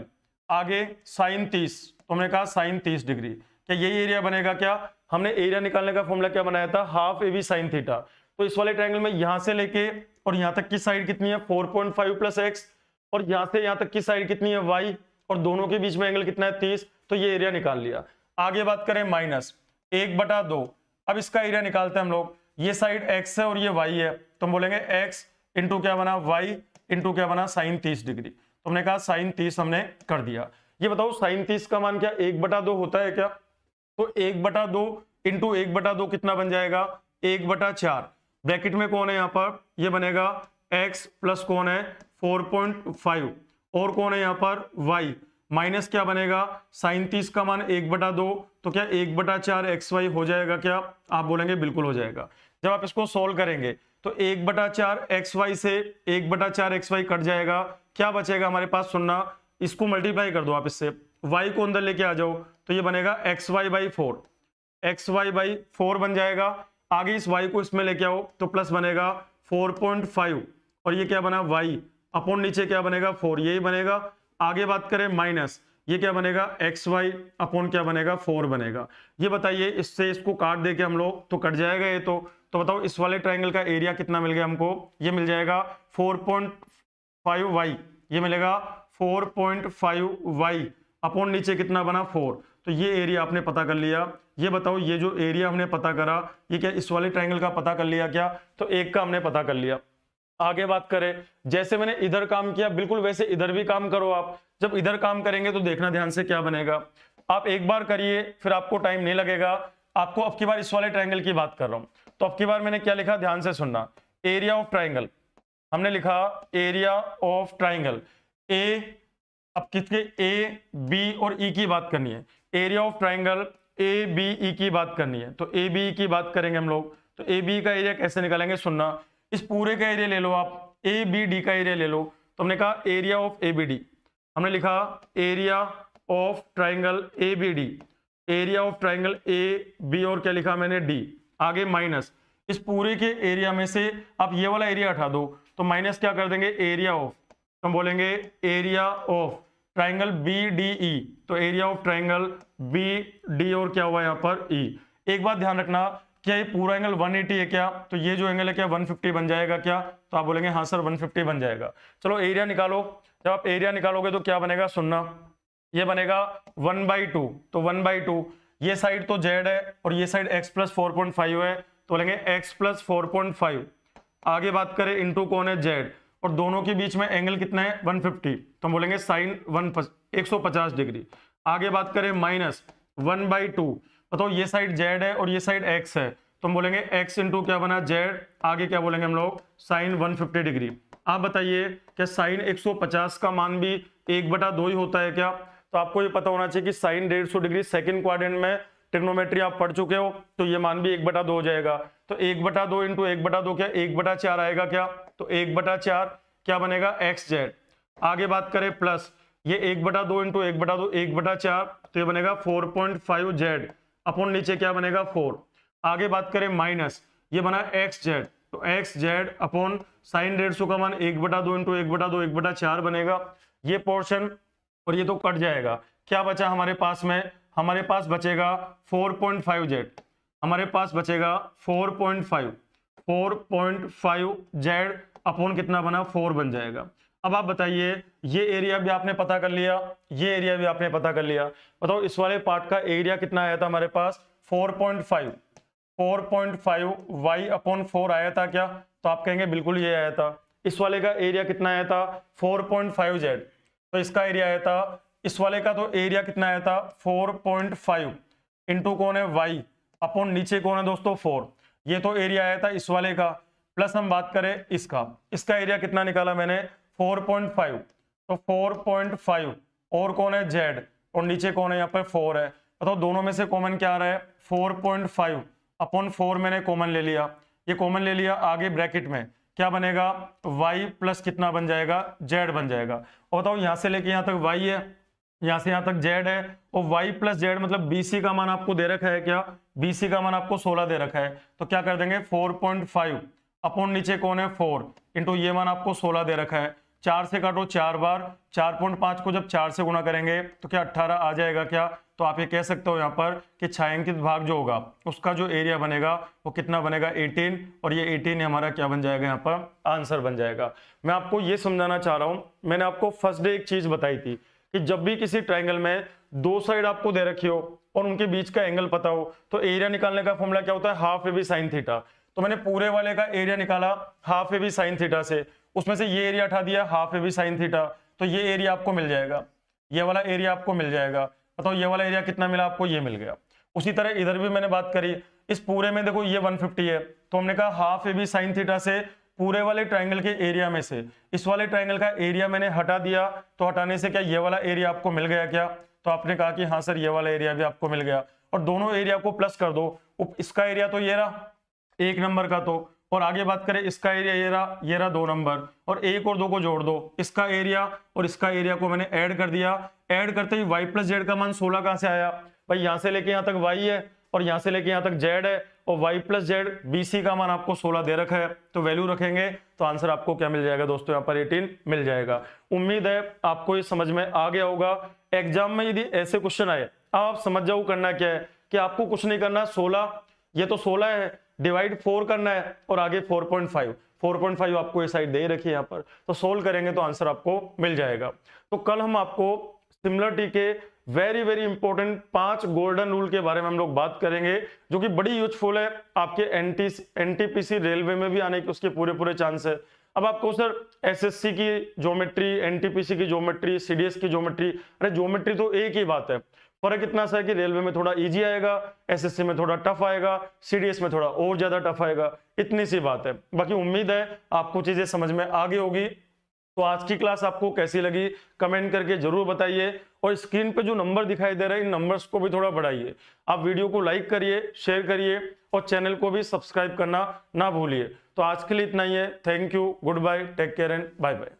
आगे sin 30, तो हमने कहा sin 30 डिग्री। क्या यही एरिया बनेगा क्या? हमने एरिया निकालने का फॉर्मूला क्या बनाया था? Half AB sin theta. तो इस वाले ट्रायंगल में यहां से लेके और यहां तक की साइड कितनी है? 4.5 + x, और यहां से यहां तक की साइड कितनी है? y, और दोनों के बीच में एंगल कितना है? 30। तो ये एरिया निकाल लिया। आगे बात करें माइनस 1/2, अब इसका एरिया निकालते हैं हम लोग। ये साइड x है और ये y है, तो हम बोलेंगे x इंटू क्या बना? y इंटू क्या बना? sin 30 degree. तो हमने कहा sin 30 हमने कर दिया। ये बताओ sin 30 का मान क्या 1/2 होता है क्या? तो 1/2 इंटू 1/2 कितना बन जाएगा? 1/4। ब्रैकेट में कौन है यहाँ पर? ये बनेगा x प्लस कौन है? 4.5, और कौन है यहाँ पर? y, माइनस क्या बनेगा? sin 30 का मान 1/2, तो क्या 1/4 xy हो जाएगा क्या? आप बोलेंगे बिल्कुल हो जाएगा। जब आप इसको सोल्व करेंगे तो 1/4 xy से 1/4 xy कट जाएगा, क्या बचेगा हमारे पास? सुनना, इसको मल्टीप्लाई कर दो आप इससे, y को अंदर लेके आ जाओ, तो ये बनेगा xy/4, xy/4 बन जाएगा। आगे इस y को इसमें लेके आओ तो प्लस बनेगा 4.5, और ये क्या बना? y अपॉन नीचे क्या बनेगा? 4, यही बनेगा। आगे बात करें माइनस, ये क्या बनेगा? xy अपॉन क्या बनेगा? 4 बनेगा। ये बताइए, इससे इसको काट दे के हम लोग तो कट जाएगा ये तो बताओ इस वाले ट्रायंगल का एरिया कितना मिल गया हमको? ये मिल जाएगा 4.5y, ये मिलेगा 4.5y अपॉन नीचे कितना बना? 4। तो ये एरिया आपने पता कर लिया। ये बताओ ये जो एरिया हमने पता करा, ये क्या इस वाले ट्रायंगल का पता कर लिया क्या? तो एक का हमने पता कर लिया। आगे बात करें, जैसे मैंने इधर काम किया बिल्कुल वैसे इधर भी काम करो आप। जब इधर काम करेंगे तो देखना ध्यान से क्या बनेगा। आप एक बार करिए, फिर आपको टाइम नहीं लगेगा। आपको अब की बार इस वाले ट्रायंगल की बात कर रहा हूं, तो अब की बार मैंने क्या लिखा? ध्यान से सुनना, एरिया ऑफ ट्रायंगल, हमने लिखा एरिया ऑफ ट्रायंगल ए। अब किसके? ए, बी और ई की बात करनी है। Area of triangle A, B, e की बात करनी है, तो ए, बी की बात करेंगे हम लोग। तो ए, बी का एरिया कैसे निकालेंगे? सुनना, इस पूरे का एरिया ले लो आप, ए, बी, डी का एरिया ले लो। तो हमने कहा area of A, B, D, हमने लिखा area of triangle A, B, D, area of triangle A, B, और क्या लिखा मैंने? डी। आगे माइनस, इस पूरे के एरिया में से आप ये वाला एरिया हटा दो, तो माइनस क्या कर देंगे? एरिया ऑफ, तो हम बोलेंगे एरिया ऑफ ट्राइंगल BDE, तो एरिया ऑफ ट्राइंगल BD और क्या हुआ यहाँ पर E। एक बात ध्यान रखना, क्या ये पूरा एंगल 180 है क्या, तो ये जो एंगल है क्या 150 बन जाएगा क्या, तो आप बोलेंगे हाँ सर 150 बन जाएगा। चलो एरिया निकालो, जब आप एरिया निकालोगे तो क्या बनेगा, सुनना, ये बनेगा 1/2, तो 1/2, ये साइड तो z है और ये साइड x + 4.5 है, तो बोलेंगे x + 4.5। आगे बात करें इंटू कौन है z, और दोनों के बीच में एंगल कितना है 150, तो हम बोलेंगे साइन 150 डिग्री। आगे बात करें -1/2, बताओ ये साइड z है और ये साइड x है, तो हम बोलेंगे x इंटू क्या बना z, आगे क्या बोलेंगे हम लोग साइन 150 डिग्री। आप बताइए क्या साइन 150 का मान भी 1/2 ही होता है क्या, तो आपको ये पता होना चाहिए कि साइन 150 डिग्री सेकंड क्वाड्रेंट में ट्रिग्नोमेट्री आप पढ़ चुके हो, तो ये मान भी 1/2 हो जाएगा। तो 1/2 इंटू 1/2 क्या 1/4 आएगा क्या, तो 1/4 क्या बनेगा xz। आगे बात करें प्लस, ये 1/2 इंटू 1/2 1/4, तो ये बनेगा 4.5z अपॉन नीचे क्या बनेगा 4। आगे बात करें माइनस, ये बना xz, तो xz अपॉन साइन 150 का मान 1/2 इंटू 1/2 1/4 बनेगा, ये पोर्शन और ये तो कट जाएगा। क्या बचा हमारे पास में, हमारे पास बचेगा 4.5z, हमारे पास बचेगा 4.5z अपॉन कितना बना 4 बन जाएगा। अब आप बताइए ये एरिया भी आपने पता कर लिया, ये एरिया भी आपने पता कर लिया, बताओ इस वाले पार्ट का एरिया कितना आया था हमारे पास 4.5 y अपॉन 4 आया था क्या, तो आप कहेंगे बिल्कुल ये आया था। इस वाले का एरिया कितना आया था 4.5z, तो इसका एरिया आया था, इस वाले का तो एरिया कितना आया था 4.5 इंटू कौन है y अपॉन नीचे कौन है दोस्तों 4, ये तो एरिया आया था इस वाले का। प्लस हम बात करें इसका, इसका एरिया कितना निकाला मैंने 4.5, तो 4.5 और कौन है z और नीचे कौन है यहाँ पर 4 है, बताओ दोनों में से कॉमन क्या आ रहा है 4.5 अपॉन 4 मैंने कॉमन ले लिया, ये कॉमन ले लिया, आगे ब्रैकेट में क्या बनेगा y प्लस कितना बन जाएगा z बन जाएगा। और बताओ यहाँ से लेके यहाँ तक y है, यहाँ से यहाँ तक z है, और y प्लस z मतलब BC का मान आपको दे रखा है क्या, BC का मान आपको 16 दे रखा है, तो क्या कर देंगे 4.5 अपॉन नीचे कौन है 4 इंटू ये मान आपको 16 दे रखा है, 4 से काटो 4 बार, 4.5 को जब 4 से गुणा करेंगे तो क्या 18 आ जाएगा क्या, तो आप ये कह सकते हो यहाँ पर कि छायांकित भाग जो होगा उसका जो एरिया बनेगा वो कितना बनेगा 18, और ये 18 हमारा क्या बन जाएगा यहाँ पर आंसर बन जाएगा। मैं आपको ये समझाना चाह रहा हूँ, मैंने आपको फर्स्ट डे एक चीज बताई थी कि जब भी किसी ट्राइंगल में दो साइड आपको दे रखी हो और उनके बीच का एंगल पता हो, तो एरिया निकालने का फॉर्मूला क्या होता है हाफ AB sin थीटा। तो मैंने पूरे वाले का एरिया निकाला हाफ AB sin थीटा से, उसमें से ये एरिया हटा दिया हाफ AB sin थीटा, तो ये एरिया आपको मिल जाएगा, ये वाला एरिया आपको मिल जाएगा। बताओ ये वाला एरिया कितना मिला आपको, ये मिल गया। उसी तरह इधर भी मैंने बात करी, इस पूरे में देखो ये 150 है, तो हमने कहा हाफ AB sin थीटा से पूरे वाले ट्राइंगल के एरिया में से इस वाले ट्राइंगल का एरिया मैंने हटा दिया, तो हटाने से क्या ये वाला एरिया आपको मिल गया क्या, तो आपने कहा कि हाँ सर ये वाला एरिया भी आपको मिल गया। और दोनों एरिया को प्लस कर दो, इसका एरिया तो ये रहा 1 नंबर का, तो और आगे बात करें इसका एरिया ये रहा 2 नंबर, और 1 और 2 को जोड़ दो, इसका एरिया और इसका एरिया को मैंने ऐड कर दिया। ऐड करते ही y प्लस जेड का मान 16 कहां से आया, भाई यहां से लेके यहां तक y है और यहां से लेके यहां तक z है, और y प्लस जेड BC का मान आपको 16 दे रखा है, तो वैल्यू रखेंगे तो आंसर आपको क्या मिल जाएगा दोस्तों, यहाँ पर 18 मिल जाएगा। उम्मीद है आपको ये समझ में आ गया होगा। एग्जाम में यदि ऐसे क्वेश्चन आए आप समझ जाओ करना क्या है, कि आपको कुछ नहीं करना, 16 ये तो 16 है, डिवाइड 4 करना है और आगे 4.5 आपको ये साइड दे रखी है यहाँ पर, तो सोल्व करेंगे तो आंसर आपको मिल जाएगा। तो कल हम आपको सिमिलरिटी के वेरी इंपॉर्टेंट 5 गोल्डन रूल के बारे में हम लोग बात करेंगे, जो कि बड़ी यूजफुल है, आपके एनटीपीसी रेलवे में भी आने के उसके पूरे चांस है। अब आपको सर एसएससी की ज्योमेट्री, एनटीपीसी की ज्योमेट्री, सीडीएस की ज्योमेट्री, अरे ज्योमेट्री तो एक ही बात है, फर्क इतना सा है कि रेलवे में थोड़ा इजी आएगा, एसएससी में थोड़ा टफ आएगा, सीडीएस में थोड़ा और ज्यादा टफ आएगा, इतनी सी बात है। बाकी उम्मीद है आपको चीजें समझ में आ गई होगी। तो आज की क्लास आपको कैसी लगी कमेंट करके जरूर बताइए, और स्क्रीन पे जो नंबर दिखाई दे रहे हैं इन नंबर्स को भी थोड़ा बढ़ाइए। आप वीडियो को लाइक करिए, शेयर करिए और चैनल को भी सब्सक्राइब करना ना भूलिए। तो आज के लिए इतना ही है। Thank you, goodbye, take care and bye bye.